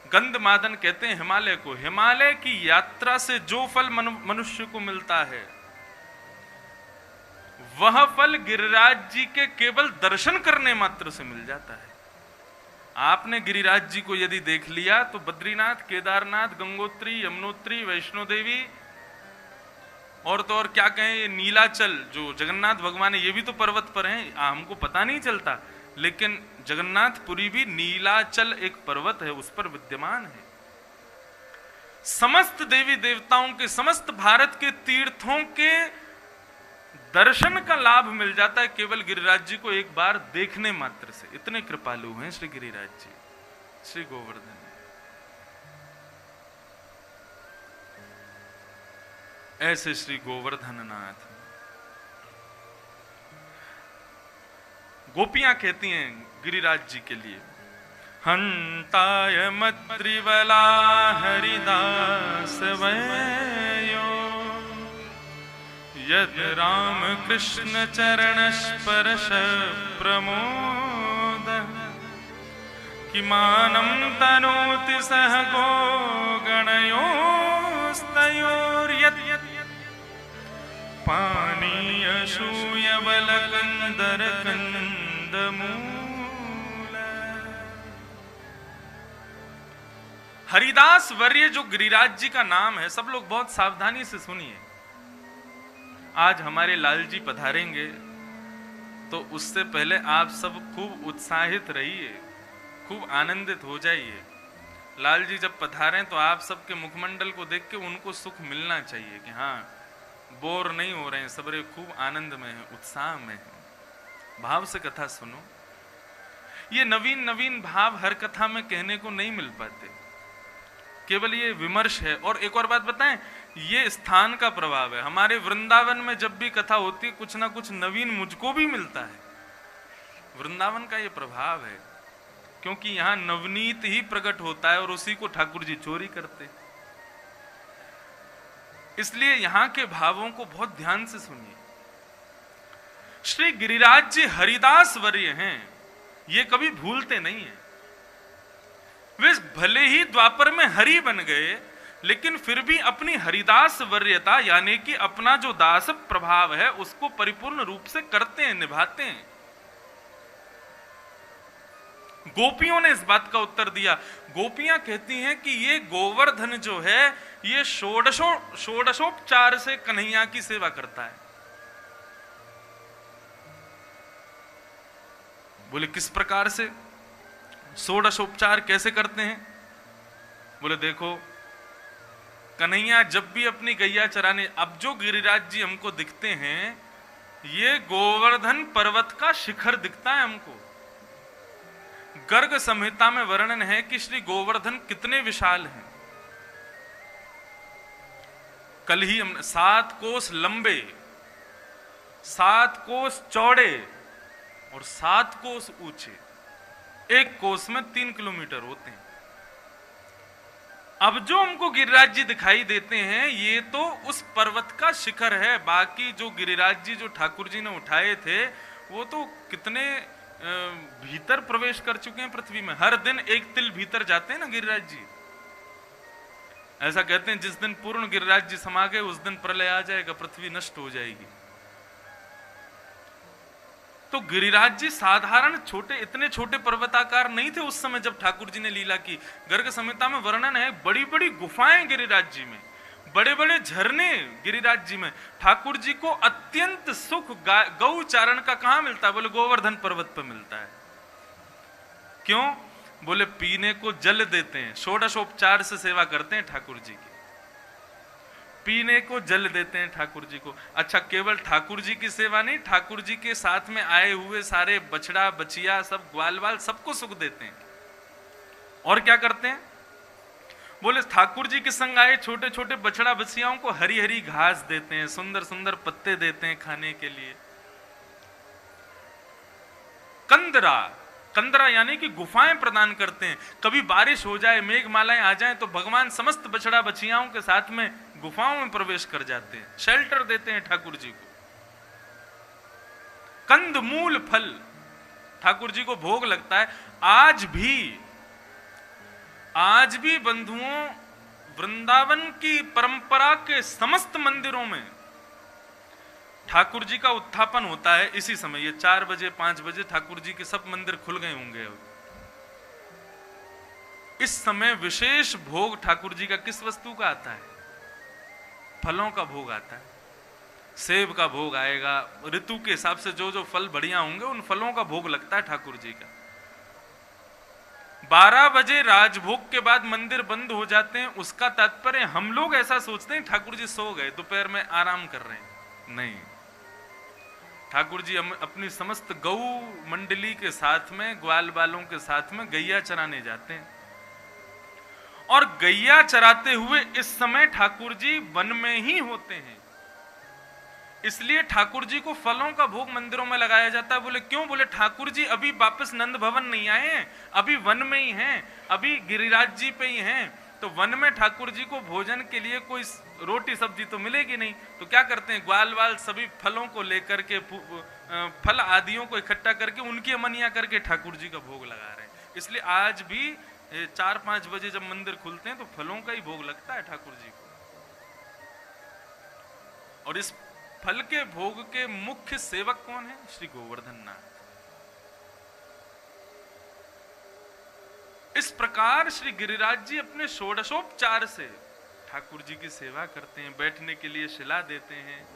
गंधमादन कहते हैं हिमालय को। हिमालय की यात्रा से जो फल मनुष्य को मिलता है, वह फल गिरिराज जी के केवल दर्शन करने मात्र से मिल जाता है। आपने गिरिराज जी को यदि देख लिया तो बद्रीनाथ, केदारनाथ, गंगोत्री, यमुनोत्री, वैष्णो देवी और तो और क्या कहें, नीलाचल जो जगन्नाथ भगवान है, ये भी तो पर्वत पर हैं, हमको पता नहीं चलता, लेकिन जगन्नाथपुरी भी नीलाचल एक पर्वत है, उस पर विद्यमान है। समस्त देवी देवताओं के, समस्त भारत के तीर्थों के दर्शन का लाभ मिल जाता है केवल गिरिराज जी को एक बार देखने मात्र से। इतने कृपालु हैं श्री गिरिराज जी, श्री गोवर्धन। ऐसे श्री गोवर्धन नाथ। गोपियां कहती हैं गिरिराज जी के लिए, हंताय मत्रिवला हरिदास वयो, यद राम कृष्ण चरण स्पर्श प्रमोद, किमानं तनोति सह गो गणयोस्तयोर्यत्, पानीय शूयबल कंदर कंदमूल। हरिदास वर्य जो गिरिराज जी का नाम है, सब लोग बहुत सावधानी से सुनिए। आज हमारे लाल जी पधारेंगे तो उससे पहले आप सब खूब उत्साहित रहिए, खूब आनंदित हो जाइए। लाल जी जब पधारें तो आप सबके मुखमंडल को देख के उनको सुख मिलना चाहिए कि हाँ, बोर नहीं हो रहे हैं, सबरे खूब आनंद में हैं, उत्साह में हैं। भाव से कथा सुनो। ये नवीन नवीन भाव हर कथा में कहने को नहीं मिल पाते, केवल ये विमर्श है। और एक और बात बताएं, ये स्थान का प्रभाव है। हमारे वृंदावन में जब भी कथा होती है कुछ ना कुछ नवीन मुझको भी मिलता है। वृंदावन का ये प्रभाव है, क्योंकि यहां नवनीत ही प्रकट होता है और उसी को ठाकुर जी चोरी करते। इसलिए यहां के भावों को बहुत ध्यान से सुनिए। श्री गिरिराज जी हरिदास वर्य हैं, ये कभी भूलते नहीं है। वे भले ही द्वापर में हरि बन गए, लेकिन फिर भी अपनी हरिदास वर्यता यानी कि अपना जो दास प्रभाव है उसको परिपूर्ण रूप से करते हैं, निभाते हैं। गोपियों ने इस बात का उत्तर दिया। गोपियां कहती हैं कि ये गोवर्धन जो है ये षोडशोपचार से कन्हैया की सेवा करता है। बोले किस प्रकार से? षोडशोपचार कैसे करते हैं? बोले देखो, कन्हैया जब भी अपनी गैया चराने, अब जो गिरिराज जी हमको दिखते हैं ये गोवर्धन पर्वत का शिखर दिखता है हमको। गर्ग संहिता में वर्णन है कि श्री गोवर्धन कितने विशाल हैं। कल ही हमने 7 कोस लंबे, 7 कोस चौड़े और 7 कोस ऊंचे, एक कोस में 3 किलोमीटर होते हैं। अब जो हमको गिरिराज जी दिखाई देते हैं ये तो उस पर्वत का शिखर है। बाकी जो गिरिराज जी जो ठाकुर जी ने उठाए थे वो तो कितने भीतर प्रवेश कर चुके हैं पृथ्वी में। हर दिन एक तिल भीतर जाते हैं ना गिरिराज जी। ऐसा कहते हैं जिस दिन पूर्ण गिरिराज जी समा गए उस दिन प्रलय आ जाएगा, पृथ्वी नष्ट हो जाएगी। तो गिरिराज जी साधारण छोटे, इतने छोटे पर्वताकार नहीं थे उस समय जब ठाकुर जी ने लीला की। गर्ग संहिता में वर्णन है बड़ी बड़ी गुफाएं गिरिराज जी में, बड़े बड़े झरने गिरिराज जी में। ठाकुर जी को अत्यंत सुख गौ चारण का कहां मिलता है? बोले गोवर्धन पर्वत पर मिलता है। क्यों? बोले पीने को जल देते हैं, षोडशोपचार से सेवा करते हैं ठाकुर जी की, पीने को जल देते हैं ठाकुर जी को। अच्छा, केवल ठाकुर जी की सेवा नहीं, ठाकुर जी के साथ में आए हुए सारे बछड़ा बछिया सब ग्वाल वाल सबको सुख देते हैं। और क्या करते हैं? बोले ठाकुर जी के संग आए छोटे छोटे बछड़ा बछियाओं को हरी हरी घास देते हैं, सुंदर सुंदर पत्ते देते हैं खाने के लिए। कंदरा, कंदरा यानी कि गुफाएं प्रदान करते हैं। कभी बारिश हो जाए, मेघमालाएं आ जाएं तो भगवान समस्त बछड़ा बछियाओं के साथ में गुफाओं में प्रवेश कर जाते हैं, शेल्टर देते हैं ठाकुर जी को। कंद मूल फल ठाकुर जी को भोग लगता है। आज भी बंधुओं वृंदावन की परंपरा के समस्त मंदिरों में ठाकुर जी का उत्थापन होता है इसी समय। ये 4 बजे 5 बजे ठाकुर जी के सब मंदिर खुल गए होंगे। इस समय विशेष भोग ठाकुर जी का किस वस्तु का आता है? फलों का भोग आता है। सेब का भोग आएगा, ऋतु के हिसाब से जो जो फल बढ़िया होंगे उन फलों का भोग लगता है ठाकुर जी का। 12 बजे राजभोग के बाद मंदिर बंद हो जाते हैं, उसका तात्पर्य हम लोग ऐसा सोचते हैं ठाकुर जी सो गए, दोपहर में आराम कर रहे हैं। नहीं, ठाकुर जी अपनी समस्त गौ मंडली के साथ में, ग्वाल बालों के साथ में गैया चराने जाते हैं। और गैया चराते हुए इस समय ठाकुर जी वन में ही होते हैं। इसलिए ठाकुर जी को फलों का भोग मंदिरों में लगाया जाता है। बोले क्यों? बोले ठाकुर जी अभी वापस नंद भवन नहीं आए हैं, अभी वन में ही हैं, अभी गिरिराज जी पे ही हैं। तो वन में ठाकुर जी को भोजन के लिए कोई रोटी सब्जी तो मिलेगी नहीं, तो क्या करते हैं, ग्वाल वाल सभी फलों को लेकर के, फल आदियों को इकट्ठा करके उनकी अमनिया करके ठाकुर जी का भोग लगा रहे हैं। इसलिए आज भी 4-5 बजे जब मंदिर खुलते हैं तो फलों का ही भोग लगता है ठाकुर जी को। और इस फल के भोग के मुख्य सेवक कौन है? श्री गोवर्धन नाथ। इस प्रकार श्री गिरिराज जी अपने षोडशोपचार से ठाकुर जी की सेवा करते हैं, बैठने के लिए शिला देते हैं।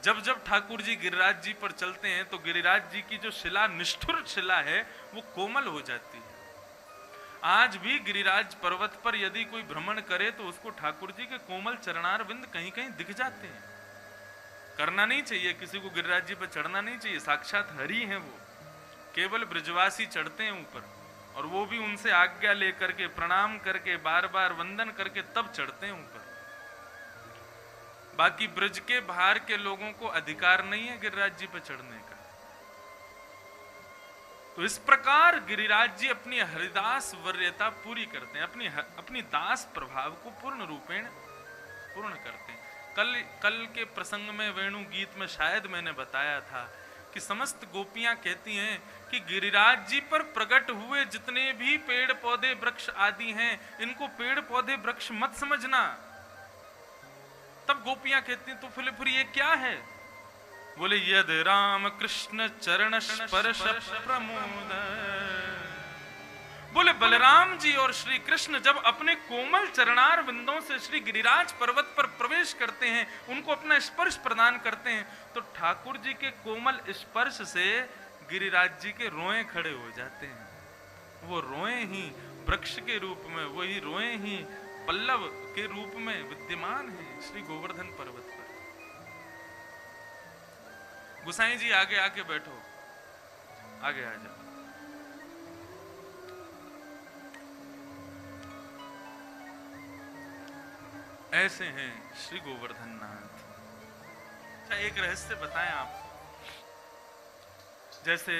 जब जब ठाकुर जी गिरिराज जी पर चलते हैं तो गिरिराज जी की जो शिला, निष्ठुर शिला है, वो कोमल हो जाती है। आज भी गिरिराज पर्वत पर यदि कोई भ्रमण करे तो उसको ठाकुर जी के कोमल चरणार बिंद कहीं कहीं दिख जाते हैं। करना नहीं चाहिए, किसी को गिरिराज जी पर चढ़ना नहीं चाहिए, साक्षात हरि हैं वो। केवल ब्रजवासी चढ़ते हैं ऊपर, और वो भी उनसे आज्ञा लेकर के, प्रणाम करके, बार बार वंदन करके तब चढ़ते हैं ऊपर। बाकी ब्रज के बाहर के लोगों को अधिकार नहीं है गिरिराज जी पर चढ़ने का। तो इस प्रकार गिरिराज जी अपनी हरिदास वरीयता पूरी करते हैं, अपनी दास प्रभाव को पूर्ण रूपेण पूर्ण करते हैं। कल के प्रसंग में, वेणु गीत में शायद मैंने बताया था कि समस्त गोपियां कहती हैं कि गिरिराज जी पर प्रकट हुए जितने भी पेड़ पौधे वृक्ष आदि हैं, इनको पेड़ पौधे वृक्ष मत समझना। तब गोपियां कहती हैं तो फिर ये क्या है? बोले यद राम कृष्ण चरण स्पर्श प्रमोद। बोले बलराम जी और श्री कृष्ण जब अपने कोमल चरणार बिंदों से श्री गिरिराज पर्वत पर प्रवेश करते हैं, उनको अपना स्पर्श प्रदान करते हैं, तो ठाकुर जी के कोमल स्पर्श से गिरिराज जी के रोए खड़े हो जाते हैं। वो रोए ही वृक्ष के रूप में, वही रोए ही पल्लव के रूप में विद्यमान है श्री गोवर्धन पर्वत पर। गुसाई जी आगे आके बैठो, आगे आ जाओ। ऐसे हैं श्री गोवर्धन नाथ। अच्छा, एक रहस्य बताएं आपको। जैसे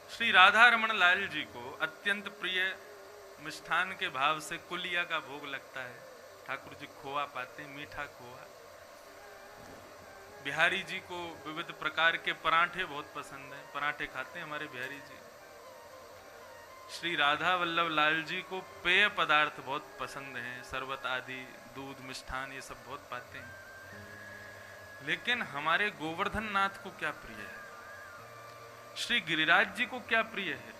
श्री राधा रमण लाल जी को अत्यंत प्रिय मिष्ठान के भाव से कुलिया का भोग लगता है। ठाकुर जी खोआ पाते हैं, मीठा खोआ। बिहारी जी को विविध प्रकार के पराठे बहुत पसंद है, पराठे खाते हैं हमारे बिहारी जी। श्री राधा वल्लभ लाल जी को पेय पदार्थ बहुत पसंद हैं, शरबत आदि, दूध, मिष्ठान, ये सब बहुत पाते हैं। लेकिन हमारे गोवर्धन नाथ को क्या प्रिय है? श्री गिरिराज जी को क्या प्रिय है?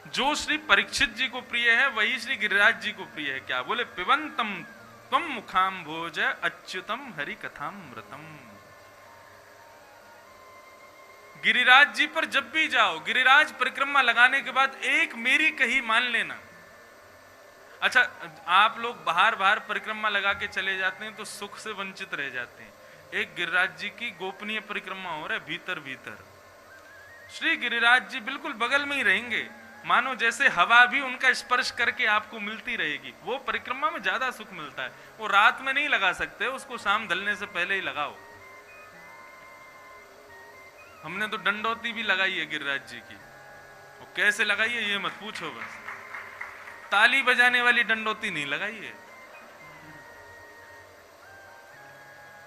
जो श्री परीक्षित जी को प्रिय है वही श्री गिरिराज जी को प्रिय है। क्या? बोले पिबंतम त्वम मुखाम भोज अच्युतम हरि कथामृतम। गिरिराज जी पर जब भी जाओ, गिरिराज परिक्रमा लगाने के बाद एक मेरी कही मान लेना। अच्छा, आप लोग बाहर परिक्रमा लगा के चले जाते हैं तो सुख से वंचित रह जाते हैं। एक गिरिराज जी की गोपनीय परिक्रमा हो रहा है भीतर भीतर, श्री गिरिराज जी बिल्कुल बगल में ही रहेंगे, मानो जैसे हवा भी उनका स्पर्श करके आपको मिलती रहेगी। वो परिक्रमा में ज्यादा सुख मिलता है। वो रात में नहीं लगा सकते, उसको शाम ढलने से पहले ही लगाओ। हमने तो डंडौती भी लगाई है गिरिराज जी की। वो कैसे लगाई है ये मत पूछो, बस ताली बजाने वाली डंडौती नहीं लगाई है।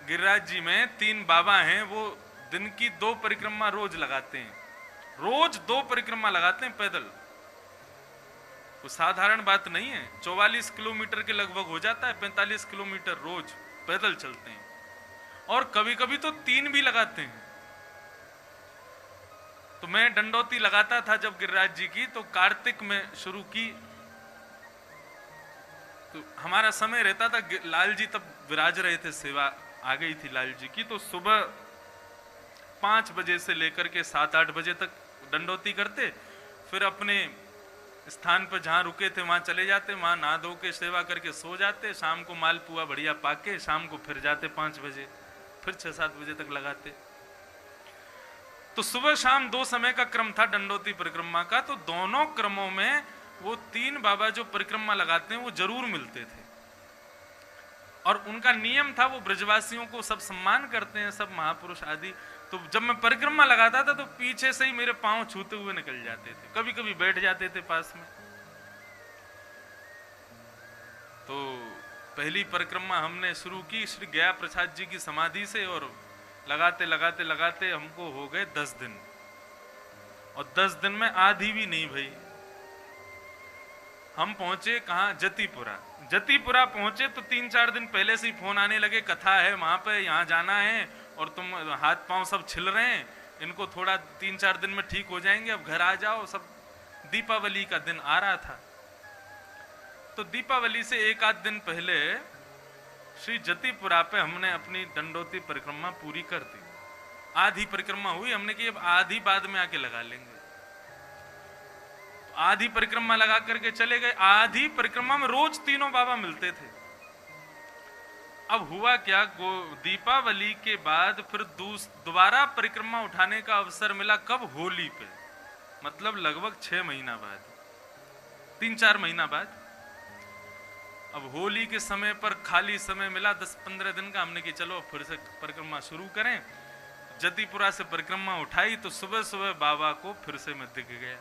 गिरिराज जी में 3 बाबा हैं, वो दिन की 2 परिक्रमा रोज लगाते हैं, रोज 2 परिक्रमा लगाते हैं पैदल। वो साधारण बात नहीं है। 44 किलोमीटर के लगभग हो जाता है, 45 किलोमीटर रोज पैदल चलते हैं, और कभी कभी तो 3 भी लगाते हैं। तो मैं डंडौती लगाता था जब गिरिराज जी की, तो कार्तिक में शुरू की, तो हमारा समय रहता था, लाल जी तब विराज रहे थे, सेवा आ गई थी लाल जी की, तो सुबह 5 बजे से लेकर के 7-8 बजे तक डंडौती करते, फिर अपने स्थान पर जहाँ रुके थे वहां चले जाते, वहां नहा धो के सेवा करके सो जाते, शाम को मालपुआ बढ़िया पाके शाम को फिर जाते 5 बजे, फिर 6-7 बजे तक लगाते। तो सुबह शाम 2 समय का क्रम था दंडोती परिक्रमा का। तो दोनों क्रमों में वो 3 बाबा जो परिक्रमा लगाते हैं वो जरूर मिलते थे, और उनका नियम था, वो ब्रजवासियों को सब सम्मान करते हैं, सब महापुरुष आदि। तो जब मैं परिक्रमा लगाता था तो पीछे से ही मेरे पांव छूते हुए निकल जाते थे, कभी कभी बैठ जाते थे पास में। तो पहली परिक्रमा हमने शुरू की श्री गया प्रसाद जी की समाधि से, और लगाते लगाते लगाते हमको हो गए 10 दिन, और 10 दिन में आधी भी नहीं भई। हम पहुंचे कहाँ, जतीपुरा। जतीपुरा पहुंचे तो 3-4 दिन पहले से ही फोन आने लगे, कथा है वहां पे, यहाँ जाना है, और तुम हाथ पांव सब छिल रहे हैं, इनको थोड़ा 3-4 दिन में ठीक हो जाएंगे, अब घर आ जाओ सब। दीपावली का दिन आ रहा था, तो दीपावली से 1 आध दिन पहले श्री जतीपुरा पे हमने अपनी दंडोती परिक्रमा पूरी कर दी। आधी परिक्रमा हुई, हमने की अब आधी बाद में आके लगा लेंगे। आधी परिक्रमा लगा करके चले गए। आधी परिक्रमा में रोज तीनों बाबा मिलते थे। अब हुआ क्या, दीपावली के बाद फिर दोबारा परिक्रमा उठाने का अवसर मिला, कब, होली पे, मतलब लगभग 6 महीना बाद, 3-4 महीना बाद। अब होली के समय पर खाली समय मिला 10-15 दिन का, हमने कि चलो फिर से परिक्रमा शुरू करें। जतीपुरा से परिक्रमा उठाई तो सुबह सुबह बाबा को फिर से मैं दिख गया।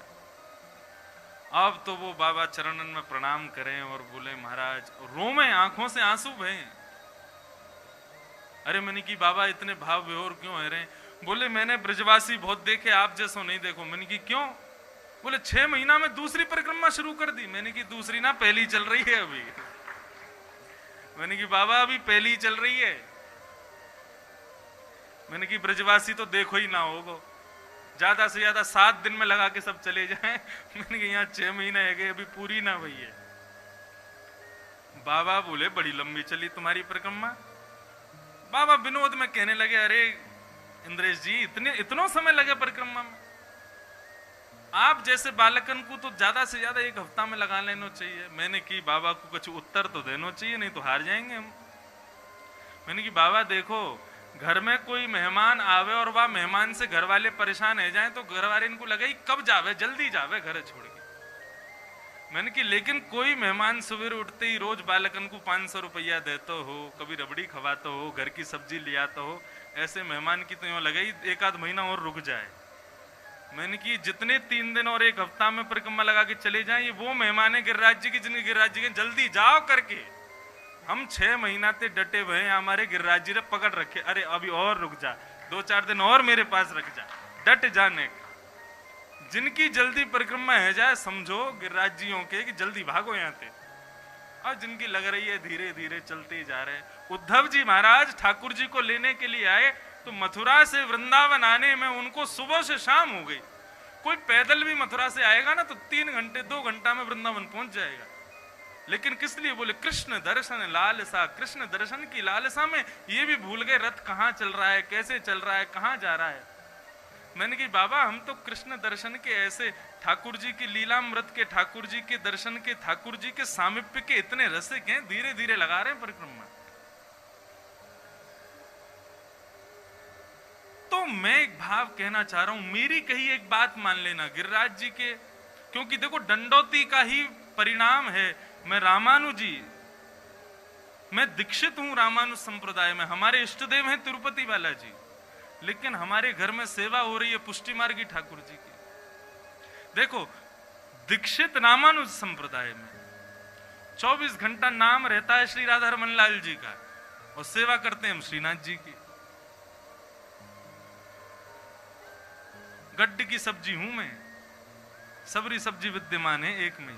अब तो वो बाबा चरणन में प्रणाम करें और बोले महाराज, रोमे, आंखों से आंसू बहे। अरे मैंने कि बाबा इतने भाव विभोर क्यों है रहे? बोले मैंने ब्रजवासी बहुत देखे, आप जैसो नहीं देखो। मैंने कि क्यों? बोले 6 महीना में दूसरी परिक्रमा शुरू कर दी। मैंने कि दूसरी ना, पहली चल रही है अभी। मैंने कि बाबा अभी पहली चल रही है। मैंने कि ब्रजवासी तो देखो ही ना होगो, ज्यादा से ज्यादा 7 दिन में लगा के सब चले जाएं। मैंने कहा यहाँ 6 महीने है गए, अभी पूरी ना हुई है। बाबा बोले बड़ी लंबी चली तुम्हारी परिक्रमा। बाबा विनोद में कहने लगे, अरे इंद्रेश जी, इतनो समय लगे परिक्रमा में? आप जैसे बालकन को तो ज्यादा से ज्यादा 1 हफ्ता में लगा लेना चाहिए। मैंने कि बाबा को कुछ उत्तर तो देना चाहिए, नहीं तो हार जाएंगे हम। मैंने कि बाबा देखो, घर में कोई मेहमान आवे और वह मेहमान से घर वाले परेशान है जाए तो घर वाले इनको लगे कब जावे, जल्दी जावे घर छोड़ के। मैंने कि लेकिन कोई मेहमान सवेरे उठते ही रोज बालकन को 500 रुपया देते हो, कभी रबड़ी खवाते हो, घर की सब्जी ले आता हो, ऐसे मेहमान की तो यूं लगे 1 आध महीना और रुक जाए। मैंने कि जितने 3 दिन और 1 हफ्ता में परिक्रमा लगा के चले जाए, ये वो मेहमान है गिरिराज जी की, जिनके गिरिराज जी के जल्दी जाओ करके। हम 6 महीना से डटे हुए हैं, हमारे गिरिराज जी ने पकड़ रखे, अरे अभी और रुक जा, 2-4 दिन और मेरे पास रख जा, डट जाने। जिनकी जल्दी परिक्रमा है जाए, समझो गिरिराज जियों के कि जल्दी भागो यहाँ से। और जिनकी लग रही है धीरे धीरे चलते जा रहे। उद्धव जी महाराज ठाकुर जी को लेने के लिए आए तो मथुरा से वृंदावन आने में उनको सुबह से शाम हो गई। कोई पैदल भी मथुरा से आएगा ना तो 3 घंटे 2 घंटा में वृंदावन पहुंच जाएगा। लेकिन किस लिए? बोले कृष्ण दर्शन लालसा। कृष्ण दर्शन की लालसा में ये भी भूल गए रथ कहाँ चल रहा है, कैसे चल रहा है, कहाँ जा रहा है। मैंने कहा बाबा हम तो कृष्ण दर्शन के ऐसे, ठाकुर जी की लीलामृत के, ठाकुर जी के दर्शन के, ठाकुर जी के सामिप्य के इतने रसिक हैं, धीरे धीरे लगा रहे हैं परिक्रमा। तो मैं एक भाव कहना चाह रहा हूं, मेरी कही एक बात मान लेना गिरिराज जी के, क्योंकि देखो दंडोती का ही परिणाम है। मैं रामानुजी, मैं दीक्षित हूं रामानुज संप्रदाय में, हमारे इष्ट देव हैं तिरुपति बालाजी, लेकिन हमारे घर में सेवा हो रही है पुष्टि मार्गी ठाकुर जी की। देखो दीक्षित रामानुज संप्रदाय में 24 घंटा नाम रहता है श्री राधा रमन लाल जी का, और सेवा करते हैं हम श्रीनाथ जी की। गड्ढ की सब्जी हूं मैं, सबरी सब्जी विद्यमान है एक में।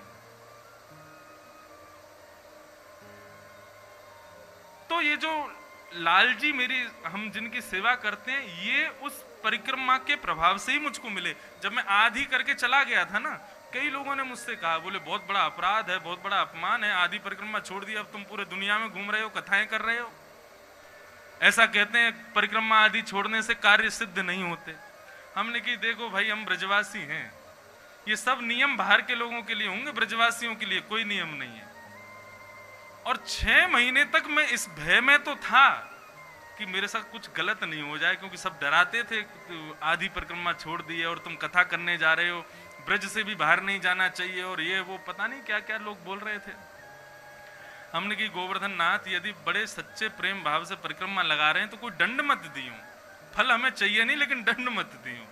तो ये जो लाल जी मेरी, हम जिनकी सेवा करते हैं, ये उस परिक्रमा के प्रभाव से ही मुझको मिले। जब मैं आधी करके चला गया था ना, कई लोगों ने मुझसे कहा, बोले बहुत बड़ा अपराध है, बहुत बड़ा अपमान है, आधी परिक्रमा छोड़ दी, अब तुम पूरे दुनिया में घूम रहे हो, कथाएं कर रहे हो। ऐसा कहते हैं परिक्रमा आदि छोड़ने से कार्य सिद्ध नहीं होते। हमने कि देखो भाई हम ब्रजवासी हैं, ये सब नियम बाहर के लोगों के लिए होंगे, ब्रजवासियों के लिए कोई नियम नहीं है। और 6 महीने तक मैं इस भय में तो था कि मेरे साथ कुछ गलत नहीं हो जाए, क्योंकि सब डराते थे आधी परिक्रमा छोड़ दी है और तुम कथा करने जा रहे हो, ब्रज से भी बाहर नहीं जाना चाहिए, और ये वो पता नहीं क्या क्या लोग बोल रहे थे। हमने कि गोवर्धन नाथ, यदि बड़े सच्चे प्रेम भाव से परिक्रमा लगा रहे हैं तो कोई दंड मत दियो, फल हमें चाहिए नहीं लेकिन दंड मत दियो।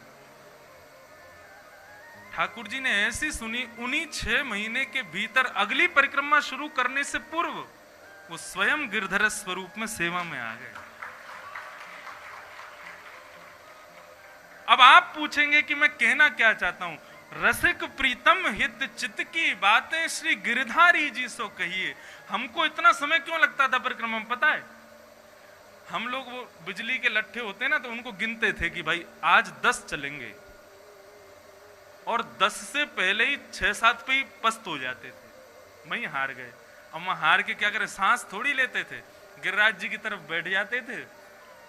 ठाकुर जी ने ऐसी सुनी, उन्हीं 6 महीने के भीतर अगली परिक्रमा शुरू करने से पूर्व वो स्वयं गिरधर स्वरूप में सेवा में आ गए। अब आप पूछेंगे कि मैं कहना क्या चाहता हूं। रसिक प्रीतम हित चित्त की बातें श्री गिरधारी जी सो कहिए। हमको इतना समय क्यों लगता था परिक्रमा में, पता है? हम लोग वो बिजली के लट्ठे होते हैं ना, तो उनको गिनते थे कि भाई आज 10 चलेंगे, और 10 से पहले ही 6-7 पे ही पस्त हो जाते थे, वहीं हार गए। अब वहां हार के क्या करें, सांस थोड़ी लेते थे, गिरिराज जी की तरफ बैठ जाते थे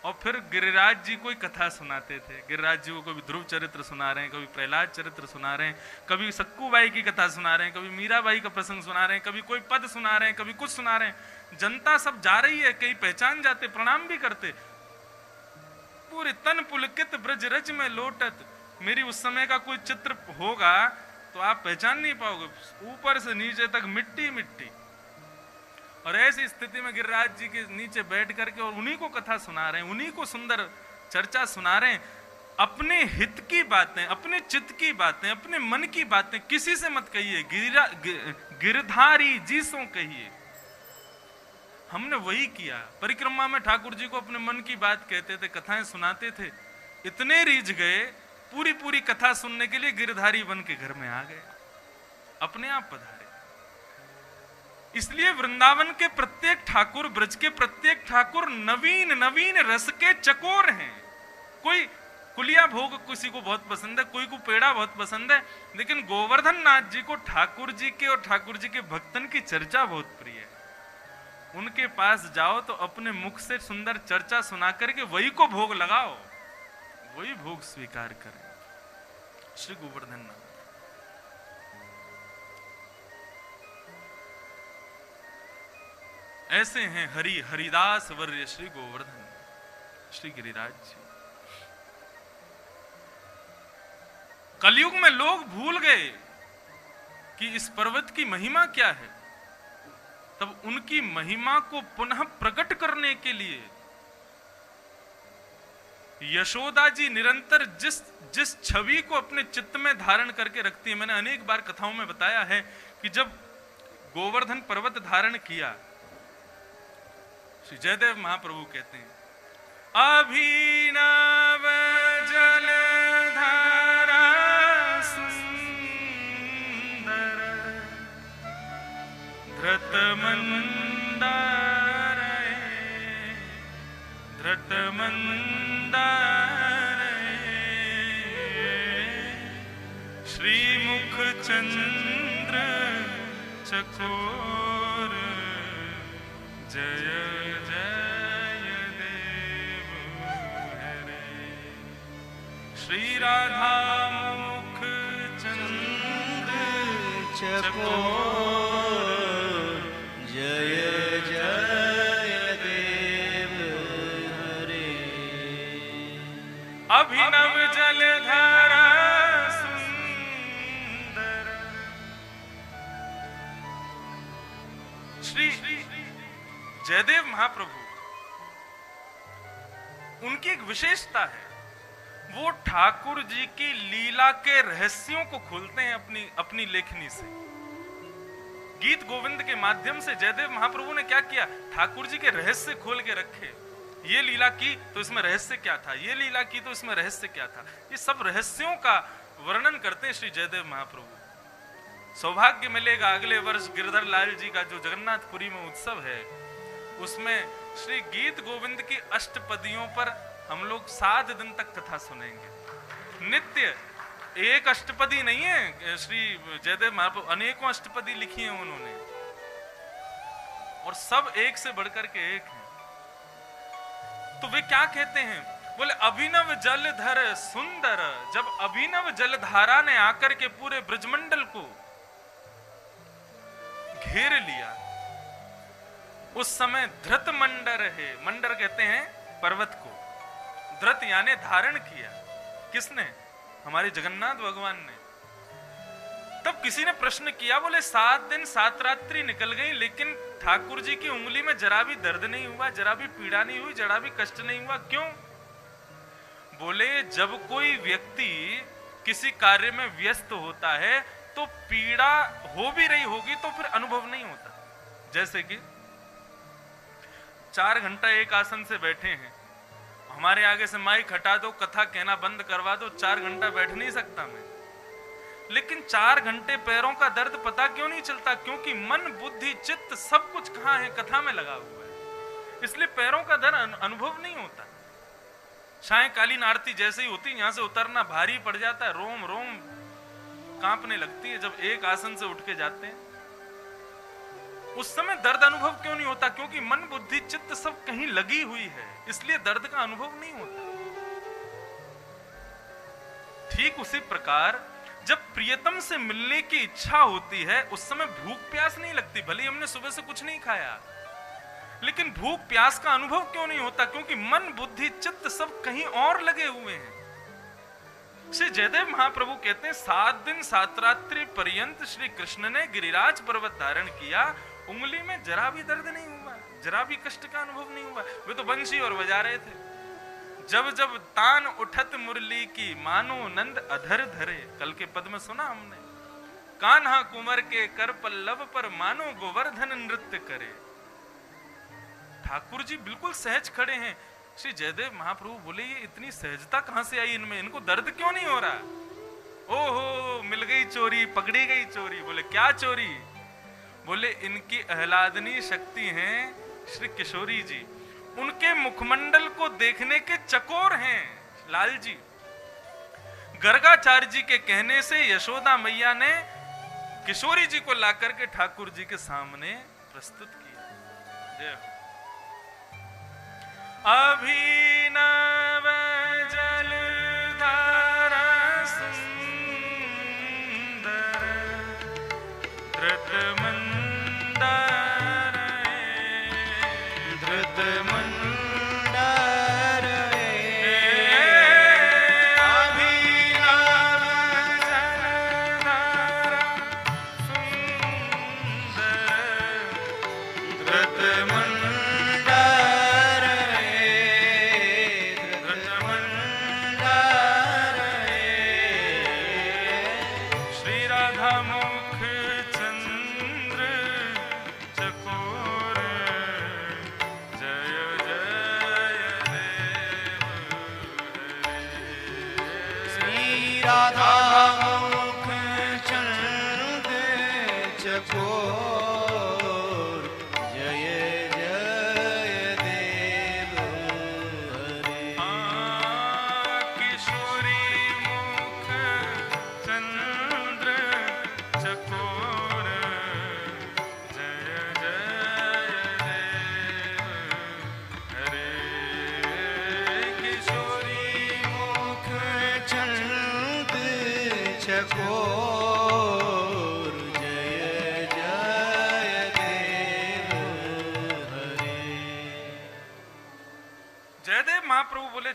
और फिर गिरिराज जी कोई कथा सुनाते थे। गिरिराज जी को कभी ध्रुव चरित्र सुना रहे हैं, कभी प्रहलाद चरित्र सुना रहे हैं, कभी सक्कूबाई की कथा सुना रहे हैं, कभी मीराबाई का प्रसंग सुना रहे हैं, कभी कोई पद सुना रहे हैं, कभी कुछ सुना रहे हैं। जनता सब जा रही है, कई पहचान जाते, प्रणाम भी करते। पूरे तन पुलकित ब्रज रज में लोटत, मेरी उस समय का कोई चित्र होगा तो आप पहचान नहीं पाओगे, ऊपर से नीचे तक मिट्टी मिट्टी। और ऐसी स्थिति में गिरिराज जी के नीचे बैठ करके और उन्हीं को कथा सुना रहे हैं, उन्हीं को सुंदर चर्चा सुना रहे हैं। अपने हित की बातें, अपने चित्त की बातें, अपने मन की बातें किसी से मत कहिए, गिरधारी जी सो कहिए। हमने वही किया। परिक्रमा में ठाकुर जी को अपने मन की बात कहते थे, कथाएं सुनाते थे। इतने रीझ गए, पूरी पूरी कथा सुनने के लिए गिरधारी बन के घर में आ गए, अपने आप पधारे। इसलिए वृंदावन के प्रत्येक ठाकुर, ब्रज के प्रत्येक ठाकुर नवीन नवीन रस के चकोर हैं। कोई कुलिया भोग किसी को बहुत पसंद है, कोई को पेड़ा बहुत पसंद है, लेकिन गोवर्धन नाथ जी को ठाकुर जी के और ठाकुर जी के भक्तन की चर्चा बहुत प्रिय है। उनके पास जाओ तो अपने मुख से सुंदर चर्चा सुना करके वही को भोग लगाओ, वही भोग स्वीकार करें। श्री गोवर्धन नाथ ऐसे हैं हरि हरिदास वर्य श्री गोवर्धन, श्री गिरिराज जी। कलयुग में लोग भूल गए कि इस पर्वत की महिमा क्या है। तब उनकी महिमा को पुनः प्रकट करने के लिए यशोदा जी निरंतर जिस छवि को अपने चित्त में धारण करके रखती है। मैंने अनेक बार कथाओं में बताया है कि जब गोवर्धन पर्वत धारण किया, श्री जयदेव महाप्रभु कहते हैं, अभिनव जलधारा सुंदर धृत मंदार धृत मंदार श्रीमुख चंद्र चकोर जय जय देव हरे। श्री राधा मुख चंद्र चकोर जय जय देव हरे। अभिनव जलधारा सुंदर। श्री जयदेव महाप्रभु, उनकी एक विशेषता है, वो ठाकुर जी की लीला के रहस्यों को खोलते हैं अपनी लेखनी से। गीत गोविंद के माध्यम से जयदेव महाप्रभु ने क्या किया, ठाकुर जी के रहस्य खोल के रखे। ये लीला की तो इसमें रहस्य क्या था, ये लीला की तो इसमें रहस्य क्या था, ये सब रहस्यों का वर्णन करते हैं श्री जयदेव महाप्रभु। सौभाग्य मिलेगा अगले वर्ष गिरधर लाल जी का जो जगन्नाथपुरी में उत्सव है, उसमें श्री गीत गोविंद की अष्टपदियों पर हम लोग 7 दिन तक कथा सुनेंगे। नित्य एक अष्टपदी नहीं है, श्री जयदेव महाप्रभु अनेकों अष्टपदी लिखी हैं उन्होंने, और सब एक से बढ़कर के एक हैं। तो वे क्या कहते हैं, बोले अभिनव जलधर सुंदर, जब अभिनव जलधारा ने आकर के पूरे ब्रजमंडल को घेर लिया, उस समय धृत मंडर है, मंडर कहते हैं पर्वत को, धृत यानी धारण किया। किसने? हमारे जगन्नाथ भगवान ने। तब किसी ने प्रश्न किया, बोले 7 दिन 7 रात्रि निकल गई, लेकिन ठाकुर जी की उंगली में जरा भी दर्द नहीं हुआ, जरा भी पीड़ा नहीं हुई, जरा भी कष्ट नहीं हुआ, क्यों? बोले जब कोई व्यक्ति किसी कार्य में व्यस्त होता है तो पीड़ा हो भी रही होगी तो फिर अनुभव नहीं होता। जैसे कि 4 घंटा एक आसन से बैठे हैं, हमारे आगे से माइक हटा दो, कथा कहना बंद करवा दो, 4 घंटा बैठ नहीं सकता मैं। लेकिन 4 घंटे पैरों का दर्द पता क्यों नहीं चलता? क्योंकि मन बुद्धि चित्त सब कुछ कहां है? कथा में लगा हुआ है, इसलिए पैरों का दर्द अनुभव नहीं होता। सायंकालीन आरती जैसे ही होती, यहां से उतरना भारी पड़ जाता है, रोम रोम कांपने लगती है जब एक आसन से उठ के जाते हैं। उस समय दर्द अनुभव क्यों नहीं होता? क्योंकि मन बुद्धि चित्त सब कहीं लगी हुई है, इसलिए दर्द का अनुभव नहीं होता। ठीक उसी प्रकार जब प्रियतम से मिलने की इच्छा होती है, उस समय भूख प्यास नहीं लगती। भले हमने सुबह से कुछ नहीं खाया, लेकिन भूख प्यास का अनुभव क्यों नहीं होता? क्योंकि मन बुद्धि चित्त सब कहीं और लगे हुए हैं। श्री जयदेव महाप्रभु कहते हैं 7 दिन 7 रात्रि पर्यंत श्री कृष्ण ने गिरिराज पर्वत धारण किया, उंगली में जरा भी दर्द नहीं हुआ, जरा भी कष्ट का अनुभव नहीं हुआ। वे तो बंशी और बजा रहे थे। जब जब तान उठत मुरली की, मानो नंद अधर धरे। कल के पद में सुना हमने, कान्हा कुंवर के कर पल्लव पर मानो गोवर्धन नृत्य करे। ठाकुर जी बिल्कुल सहज खड़े हैं। श्री जयदेव महाप्रभु बोले ये इतनी सहजता कहां से आई इनमें? इनको दर्द क्यों नहीं हो रहा? ओहो, मिल गई चोरी, पकड़ी गई चोरी। बोले क्या चोरी? बोले इनकी आह्लादनी शक्ति है श्री किशोरी जी, उनके मुखमंडल को देखने के चकोर हैं लाल जी। गर्गाचार्य जी के कहने से यशोदा मैया ने किशोरी जी को लाकर के ठाकुर जी के सामने प्रस्तुत किया। जय हो। अभिनव जलधारा सुंदर, धृत मंदार, धृत मंदार, अभिनव जलधारा सुंदर, धृत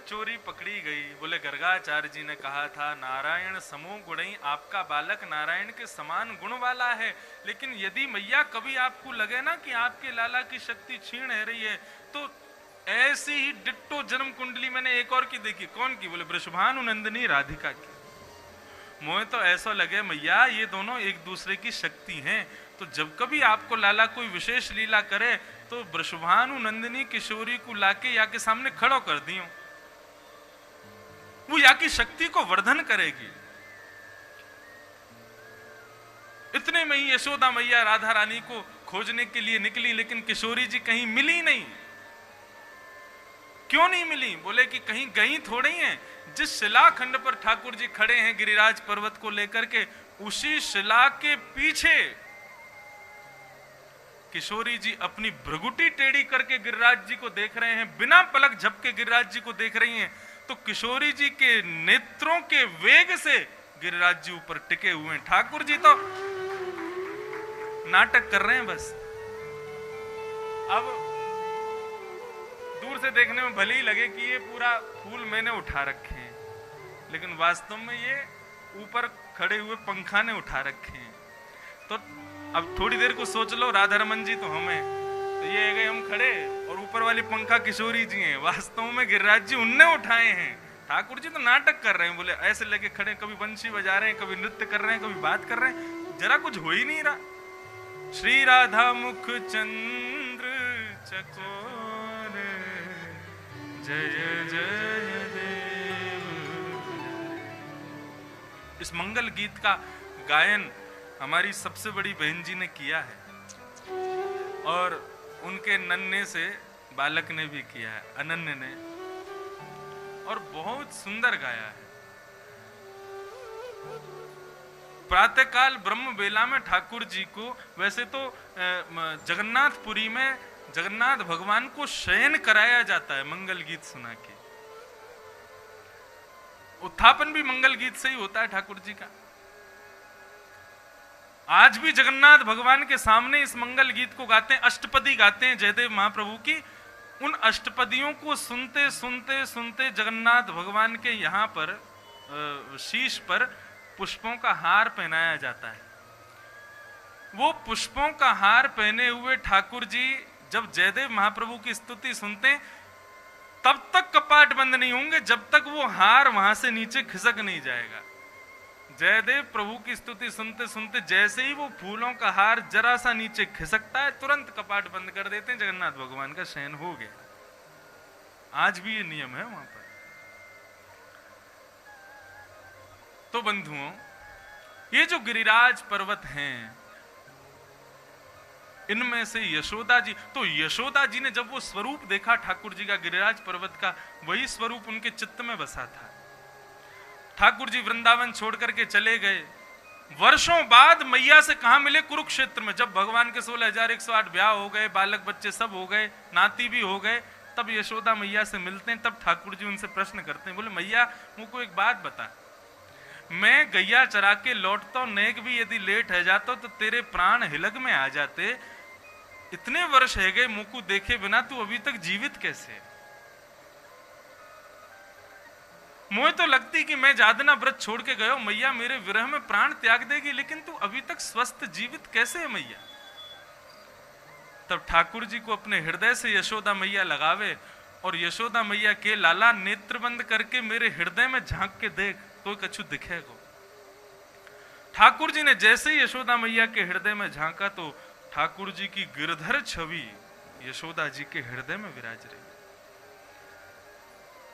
चोरी पकड़ी गई। बोले गर्गाचार्य जी ने कहा था नारायण समो गुणई, आपका बालक नारायण के समान गुण वाला है। लेकिन यदि मैया कभी आपको लगे ना कि आपके लाला की शक्ति क्षीण है रही है, तो ऐसी ही डिट्टो जन्म कुंडली मैंने एक और की देखी। कौन की? बोले वृषभानु नंदिनी राधिका की। मोहे तो ऐसा लगे मैया ये दोनों एक दूसरे की शक्ति हैं, तो जब कभी आपको लाला कोई विशेष लीला करे तो वृषभानु नंदिनी किशोरी को लाके या के सामने खड़ो कर दियो, वो या की शक्ति को वर्धन करेगी। इतने में ही यशोदा मैया राधा रानी को खोजने के लिए निकली, लेकिन किशोरी जी कहीं मिली नहीं। क्यों नहीं मिली? बोले कि कहीं गई थोड़ी हैं। जिस शिलाखंड पर ठाकुर जी खड़े हैं गिरिराज पर्वत को लेकर के, उसी शिला के पीछे किशोरी जी अपनी भ्रगुटी टेढ़ी करके गिरिराज जी को देख रहे हैं, बिना पलक झपके गिरिराज जी को देख रही हैं। तो किशोरी जी के नेत्रों के वेग से गिरिराज जी ऊपर टिके हुए हैं। ठाकुर जी तो नाटक कर रहे हैं बस। अब दूर से देखने में भले ही लगे कि ये पूरा फूल मैंने उठा रखे हैं, लेकिन वास्तव में ये ऊपर खड़े हुए पंखा ने उठा रखे हैं। तो अब थोड़ी देर को सोच लो, राधा रमन जी तो हमें, तो ये है गए हम खड़े और ऊपर वाली पंखा किशोरी जी हैं। वास्तव में गिरिराज जी उनने उठाए हैं। ठाकुर जी तो नाटक कर रहे हैं, बोले ऐसे लेके खड़े, कभी बंशी बजा रहे हैं, कभी नृत्य कर रहे हैं, कभी बात कर रहे हैं, जरा कुछ हो ही नहीं रहा। श्री राधा मुख चंद्र चकोर जय जय देव। इस मंगल गीत का गायन हमारी सबसे बड़ी बहन जी ने किया है और उनके नन्हे से बालक ने भी किया है, अनन्य ने, और बहुत सुंदर गाया है। प्रातःकाल ब्रह्म बेला में ठाकुर जी को, वैसे तो जगन्नाथपुरी में जगन्नाथ भगवान को शयन कराया जाता है मंगल गीत सुना के। उत्थापन भी मंगल गीत से ही होता है ठाकुर जी का। आज भी जगन्नाथ भगवान के सामने इस मंगल गीत को गाते हैं, अष्टपदी गाते हैं जयदेव महाप्रभु की। उन अष्टपदियों को सुनते सुनते सुनते जगन्नाथ भगवान के यहाँ पर शीश पर पुष्पों का हार पहनाया जाता है। वो पुष्पों का हार पहने हुए ठाकुर जी जब जयदेव महाप्रभु की स्तुति सुनते हैं, तब तक कपाट बंद नहीं होंगे जब तक वो हार वहां से नीचे खिसक नहीं जाएगा। जयदेव प्रभु की स्तुति सुनते सुनते जैसे ही वो फूलों का हार जरा सा नीचे खिसकता है, तुरंत कपाट बंद कर देते हैं, जगन्नाथ भगवान का शयन हो गया। आज भी ये नियम है वहां पर। तो बंधुओं, ये जो गिरिराज पर्वत हैं, इनमें से यशोदा जी, तो यशोदा जी ने जब वो स्वरूप देखा ठाकुर जी का गिरिराज पर्वत का, वही स्वरूप उनके चित्त में बसा था। ठाकुर जी वृंदावन छोड़ करके चले गए। वर्षों बाद मैया से कहां मिले? कुरुक्षेत्र में। जब भगवान के 16,108 ब्याह हो गए, बालक बच्चे सब हो गए, नाती भी हो गए, तब यशोदा मैया से मिलते हैं। तब ठाकुर जी उनसे प्रश्न करते हैं, बोले मैया मुझको एक बात बता, मैं गैया चरा के लौटता हूं, नेक भी यदि लेट है जाता तो तेरे प्राण हिलक में आ जाते। इतने वर्ष है गए मुझको देखे बिना, तू अभी तक जीवित कैसे है? मुझे तो लगती कि मैं जादना व्रत छोड़ के गयो, मैया मेरे विरह में प्राण त्याग देगी, लेकिन तू अभी तक स्वस्थ जीवित कैसे है मैया? तब ठाकुर जी को अपने हृदय से यशोदा मैया लगावे और यशोदा मैया के लाला नेत्र बंद करके मेरे हृदय में झांक के देख तो कछु दिखेगा। ठाकुर जी ने जैसे ही यशोदा मैया के हृदय में झांका तो ठाकुर जी की गिरधर छवि यशोदा जी के हृदय में विराज रही।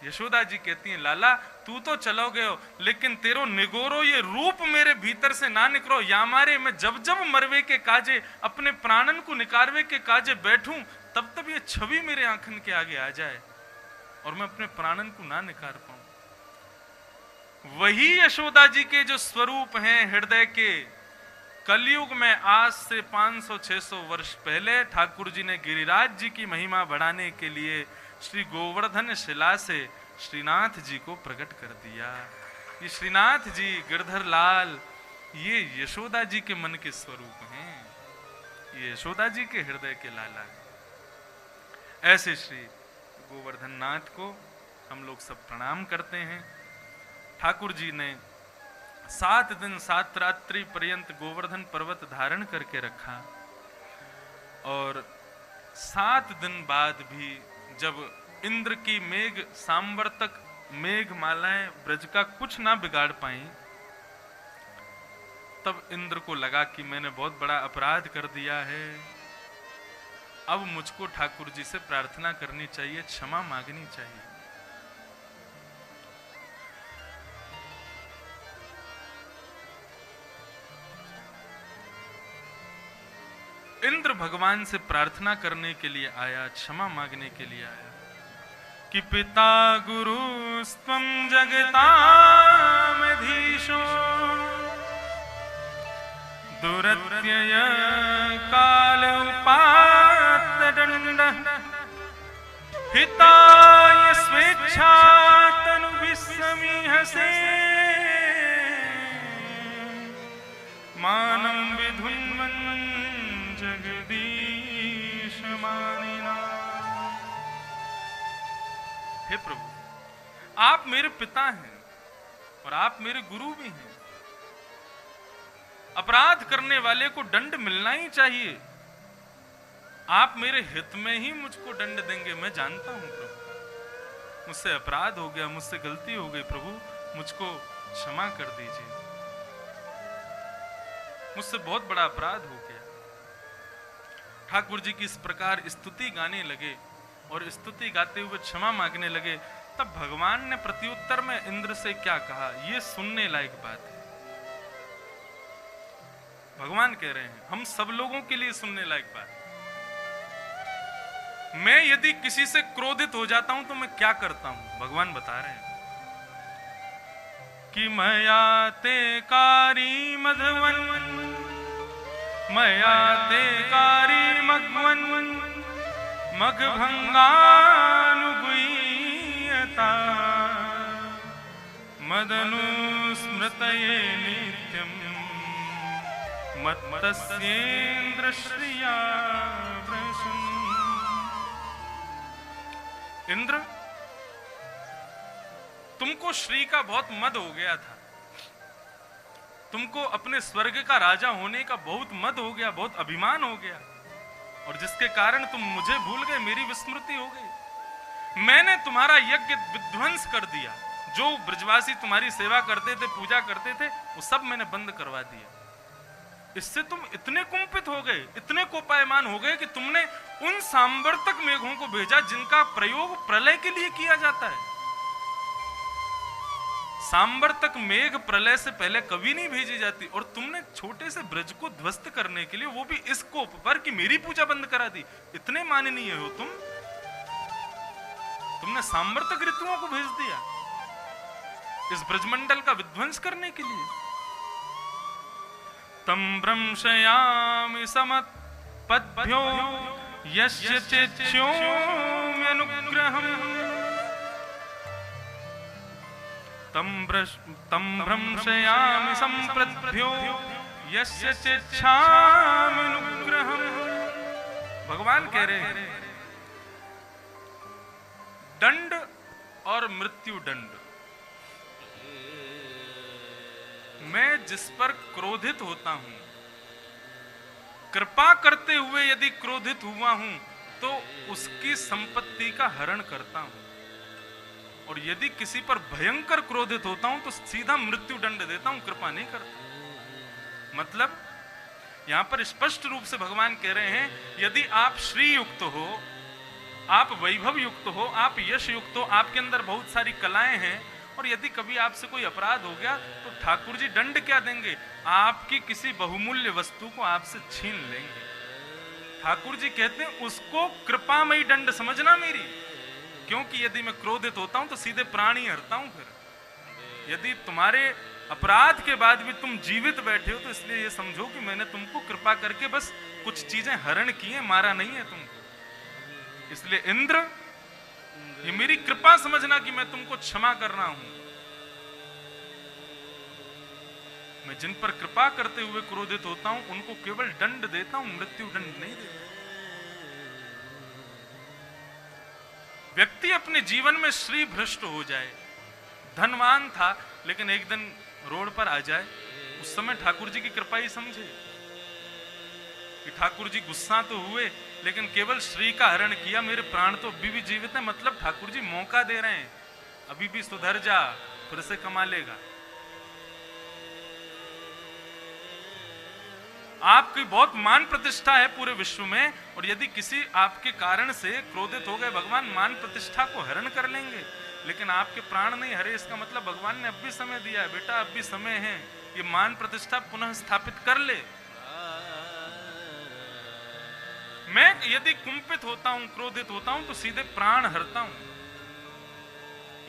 यशोदा जी कहती हैं, लाला तू तो चलो गयो, लेकिन तेरो निगोरो ये रूप मेरे भीतर से ना निकलो। यामारे मैं जब जब मरवे के काजे अपने प्राणन को निकारवे के काजे बैठूं, तब तब ये छवि मेरे आंखन के आगे आ जाए और मैं अपने प्राणन को ना निकार पाऊं। वही यशोदा जी के जो स्वरूप हैं हृदय के, कलयुग में आज से 500-600 वर्ष पहले ठाकुर जी ने गिरिराज जी की महिमा बढ़ाने के लिए श्री गोवर्धन शिला से श्रीनाथ जी को प्रकट कर दिया। ये श्रीनाथ जी गिरधर लाल, ये यशोदा जी के मन के स्वरूप हैं, ये यशोदा जी के हृदय के लाला हैं। ऐसे श्री गोवर्धन नाथ को हम लोग सब प्रणाम करते हैं। ठाकुर जी ने 7 दिन 7 रात्रि पर्यंत गोवर्धन पर्वत धारण करके रखा और 7 दिन बाद भी जब इंद्र की मेघ सांवर्तक मेघ मालाएं ब्रज का कुछ ना बिगाड़ पाई, तब इंद्र को लगा कि मैंने बहुत बड़ा अपराध कर दिया है, अब मुझको ठाकुर जी से प्रार्थना करनी चाहिए, क्षमा मांगनी चाहिए। इंद्र भगवान से प्रार्थना करने के लिए आया, क्षमा मांगने के लिए आया कि पिता गुरु स्वं जगतामधीशो दुरत्यय काल उपात्त दंड हिताय स्वेच्छा तनु हसे मानम विधुन्वन जगदीश मानिना। हे प्रभु, आप मेरे पिता हैं और आप मेरे गुरु भी हैं। अपराध करने वाले को दंड मिलना ही चाहिए। आप मेरे हित में ही मुझको दंड देंगे, मैं जानता हूं प्रभु। मुझसे अपराध हो गया, मुझसे गलती हो गई प्रभु, मुझको क्षमा कर दीजिए। मुझसे बहुत बड़ा अपराध हो गया। ठाकुर जी की इस प्रकार स्तुति गाने लगे और स्तुति गाते हुए क्षमा मांगने लगे। तब भगवान ने प्रत्युत्तर में इंद्र से क्या कहा, यह सुनने लायक बात है। भगवान कह रहे हैं, हम सब लोगों के लिए सुनने लायक बात। मैं यदि किसी से क्रोधित हो जाता हूं तो मैं क्या करता हूं, भगवान बता रहे हैं कि मया ते कारी मधवन, मया ते कारी मघवन, मघ भंगानुगुयता, मदनुस्मृतये नित्यम, मत्तस्येन्द्र श्रिया प्रसन्न। इंद्र, तुमको श्री का बहुत मद हो गया था। तुमको अपने स्वर्ग का राजा होने का बहुत मद हो गया, बहुत अभिमान हो गया, और जिसके कारण तुम मुझे भूल गए, मेरी विस्मृति हो गई। मैंने तुम्हारा यज्ञ विध्वंस कर दिया। जो ब्रजवासी तुम्हारी सेवा करते थे, पूजा करते थे, वो सब मैंने बंद करवा दिया। इससे तुम इतने कुंपित हो गए, इतने कोपायमान हो गए कि तुमने उन सांवर्तक मेघों को भेजा जिनका प्रयोग प्रलय के लिए किया जाता है। सांवर्तक मेघ प्रलय से पहले कभी नहीं भेजी जाती, और तुमने छोटे से ब्रज को ध्वस्त करने के लिए, वो भी इस कोप पर कि मेरी पूजा बंद करा दी। इतने माननीय हो तुम, तुमने सांवर्तक ऋतुओं को भेज दिया इस ब्रजमंडल का विध्वंस करने के लिए। तम भ्रंशयामि समत्पद्भ्यो यस्य चेच्छोम्यनुग्रहम्, तम भ्रंशयामि संप्रद्भ्यो यस्य चेच्छाम्यनुग्रहम्। भगवान कह रहे हैं, दंड और मृत्यु दंड, मैं जिस पर क्रोधित होता हूं, कृपा करते हुए यदि क्रोधित हुआ हूं तो उसकी संपत्ति का हरण करता हूं, और यदि किसी पर भयंकर क्रोधित होता हूं तो सीधा मृत्यु दंड देता हूं, कृपा नहीं करता। मतलब यहां पर स्पष्ट रूप से भगवान कह रहे हैं, यदि आप श्री युक्त हो, आप वैभव युक्त हो, आप यश युक्त हो, आपके अंदर बहुत सारी कलाएं हैं, और यदि कभी आपसे कोई अपराध हो गया तो ठाकुर जी दंड क्या देंगे, आपकी किसी बहुमूल्य वस्तु को आपसे छीन लेंगे। ठाकुर जी कहते हैं उसको कृपामयी दंड समझना मेरी, क्योंकि यदि मैं क्रोधित होता हूं तो सीधे प्राण ही हरता हूं। फिर यदि तुम्हारे अपराध के बाद भी तुम जीवित बैठे हो तो इसलिए ये समझो कि मैंने तुमको कृपा करके बस कुछ चीजें हरण की है, मारा नहीं है तुमको। इसलिए इंद्र, ये मेरी कृपा समझना कि मैं तुमको क्षमा कर रहा हूं। मैं जिन पर कृपा करते हुए क्रोधित होता हूं उनको केवल दंड देता हूं, मृत्यु दंड नहीं देता। व्यक्ति अपने जीवन में श्री भ्रष्ट हो जाए, धनवान था लेकिन एक दिन रोड पर आ जाए, उस समय ठाकुर जी की कृपा ही समझे कि ठाकुर जी गुस्सा तो हुए लेकिन केवल श्री का हरण किया, मेरे प्राण तो अभी भी जीवित है, मतलब ठाकुर जी मौका दे रहे हैं, अभी भी सुधर जा, फिर से कमा लेगा। आपकी बहुत मान प्रतिष्ठा है पूरे विश्व में, और यदि किसी आपके कारण से क्रोधित हो गए, भगवान मान प्रतिष्ठा को हरण कर लेंगे, लेकिन आपके प्राण नहीं हरे, इसका मतलब भगवान ने अब भी समय दिया है, बेटा अब भी समय है, ये मान प्रतिष्ठा पुनः स्थापित कर ले। मैं यदि कुंपित होता हूं, क्रोधित होता हूं तो सीधे प्राण हरता हूं।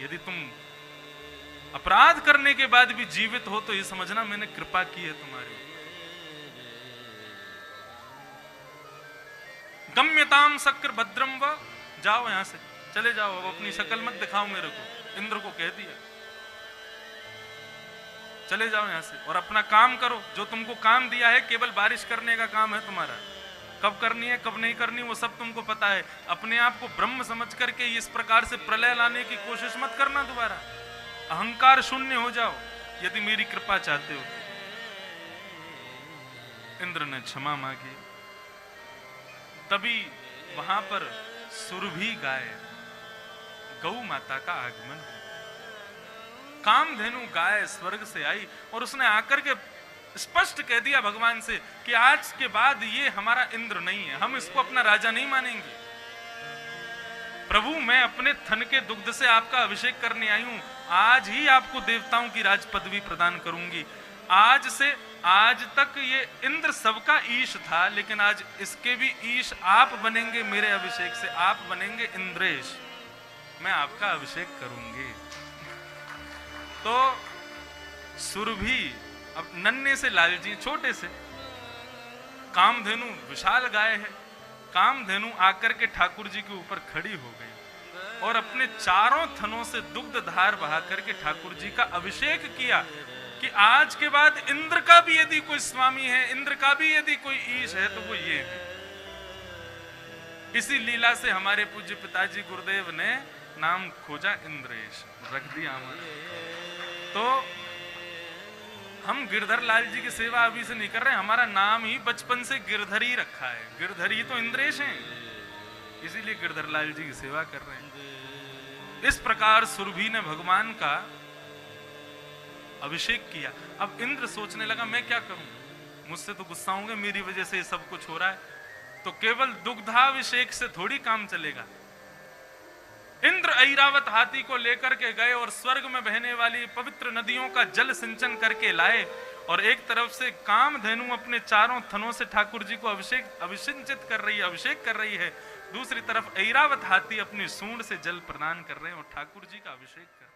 यदि तुम अपराध करने के बाद भी जीवित हो तो ये समझना मैंने कृपा की है तुम्हारी। गम्यताम शक्र भद्रम व, जाओ यहां से चले जाओ, अब अपनी शकल मत दिखाओ मेरे को, इंद्र को कह दिया। चले जाओ यहाँ से और अपना काम करो। जो तुमको काम दिया है केवल बारिश करने का काम है तुम्हारा, कब करनी है कब नहीं करनी वो सब तुमको पता है। अपने आप को ब्रह्म समझ करके इस प्रकार से प्रलय लाने की कोशिश मत करना दोबारा। अहंकार शून्य हो जाओ यदि मेरी कृपा चाहते हो। इंद्र ने क्षमा मांगी। तभी वहां पर सुरभि गाय गौ माता का आगमन हुआ। कामधेनु गाय स्वर्ग से आई और उसने आकर के स्पष्ट कह दिया भगवान से कि आज के बाद ये हमारा इंद्र नहीं है, हम इसको अपना राजा नहीं मानेंगे। प्रभु मैं अपने थन के दुग्ध से आपका अभिषेक करने आई हूं, आज ही आपको देवताओं की राज पदवी प्रदान करूंगी। आज से आज तक ये इंद्र सबका ईश था, लेकिन आज इसके भी ईश आप बनेंगे। मेरे अभिषेक से आप बनेंगे इंद्रेश, मैं आपका अभिषेक करूंगी। तो सुरभि अब नन्हे से लालजी, छोटे से, कामधेनु विशाल गाय है। कामधेनु आकर के ठाकुर जी के ऊपर खड़ी हो गई और अपने चारों थनों से दुग्ध धार बहा करके ठाकुर जी का अभिषेक किया कि आज के बाद इंद्र का भी यदि कोई स्वामी है, इंद्र का भी यदि कोई ईश है तो वो ये है। इसी लीला से हमारे पूज्य पिताजी गुरुदेव ने नाम खोजा इंद्रेश, रख दिया हमारा। तो हम गिरधर लाल जी की सेवा अभी से नहीं कर रहे, हमारा नाम ही बचपन से गिरधर ही रखा है। गिरधर ही तो इंद्रेश हैं, इसीलिए गिरधर लाल जी की सेवा कर रहे हैं। इस प्रकार सुरभि ने भगवान का अभिषेक किया। अब इंद्र सोचने लगा मैं क्या करूं, मुझसे तो गुस्सा होंगे, मेरी वजह से ये सब कुछ हो रहा है। तो केवल दुग्धाभिषेक से थोड़ी काम चलेगा। इंद्र ऐरावत हाथी को लेकर के गए और स्वर्ग में बहने वाली पवित्र नदियों का जल सिंचन करके लाए। और एक तरफ से कामधेनु अपने चारों थनों से ठाकुर जी को अभिषिंचित कर रही है, अभिषेक कर रही है। दूसरी तरफ ऐरावत हाथी अपनी सूंड से जल प्रदान कर रहे हैं और ठाकुर जी का अभिषेक कर रहे हैं।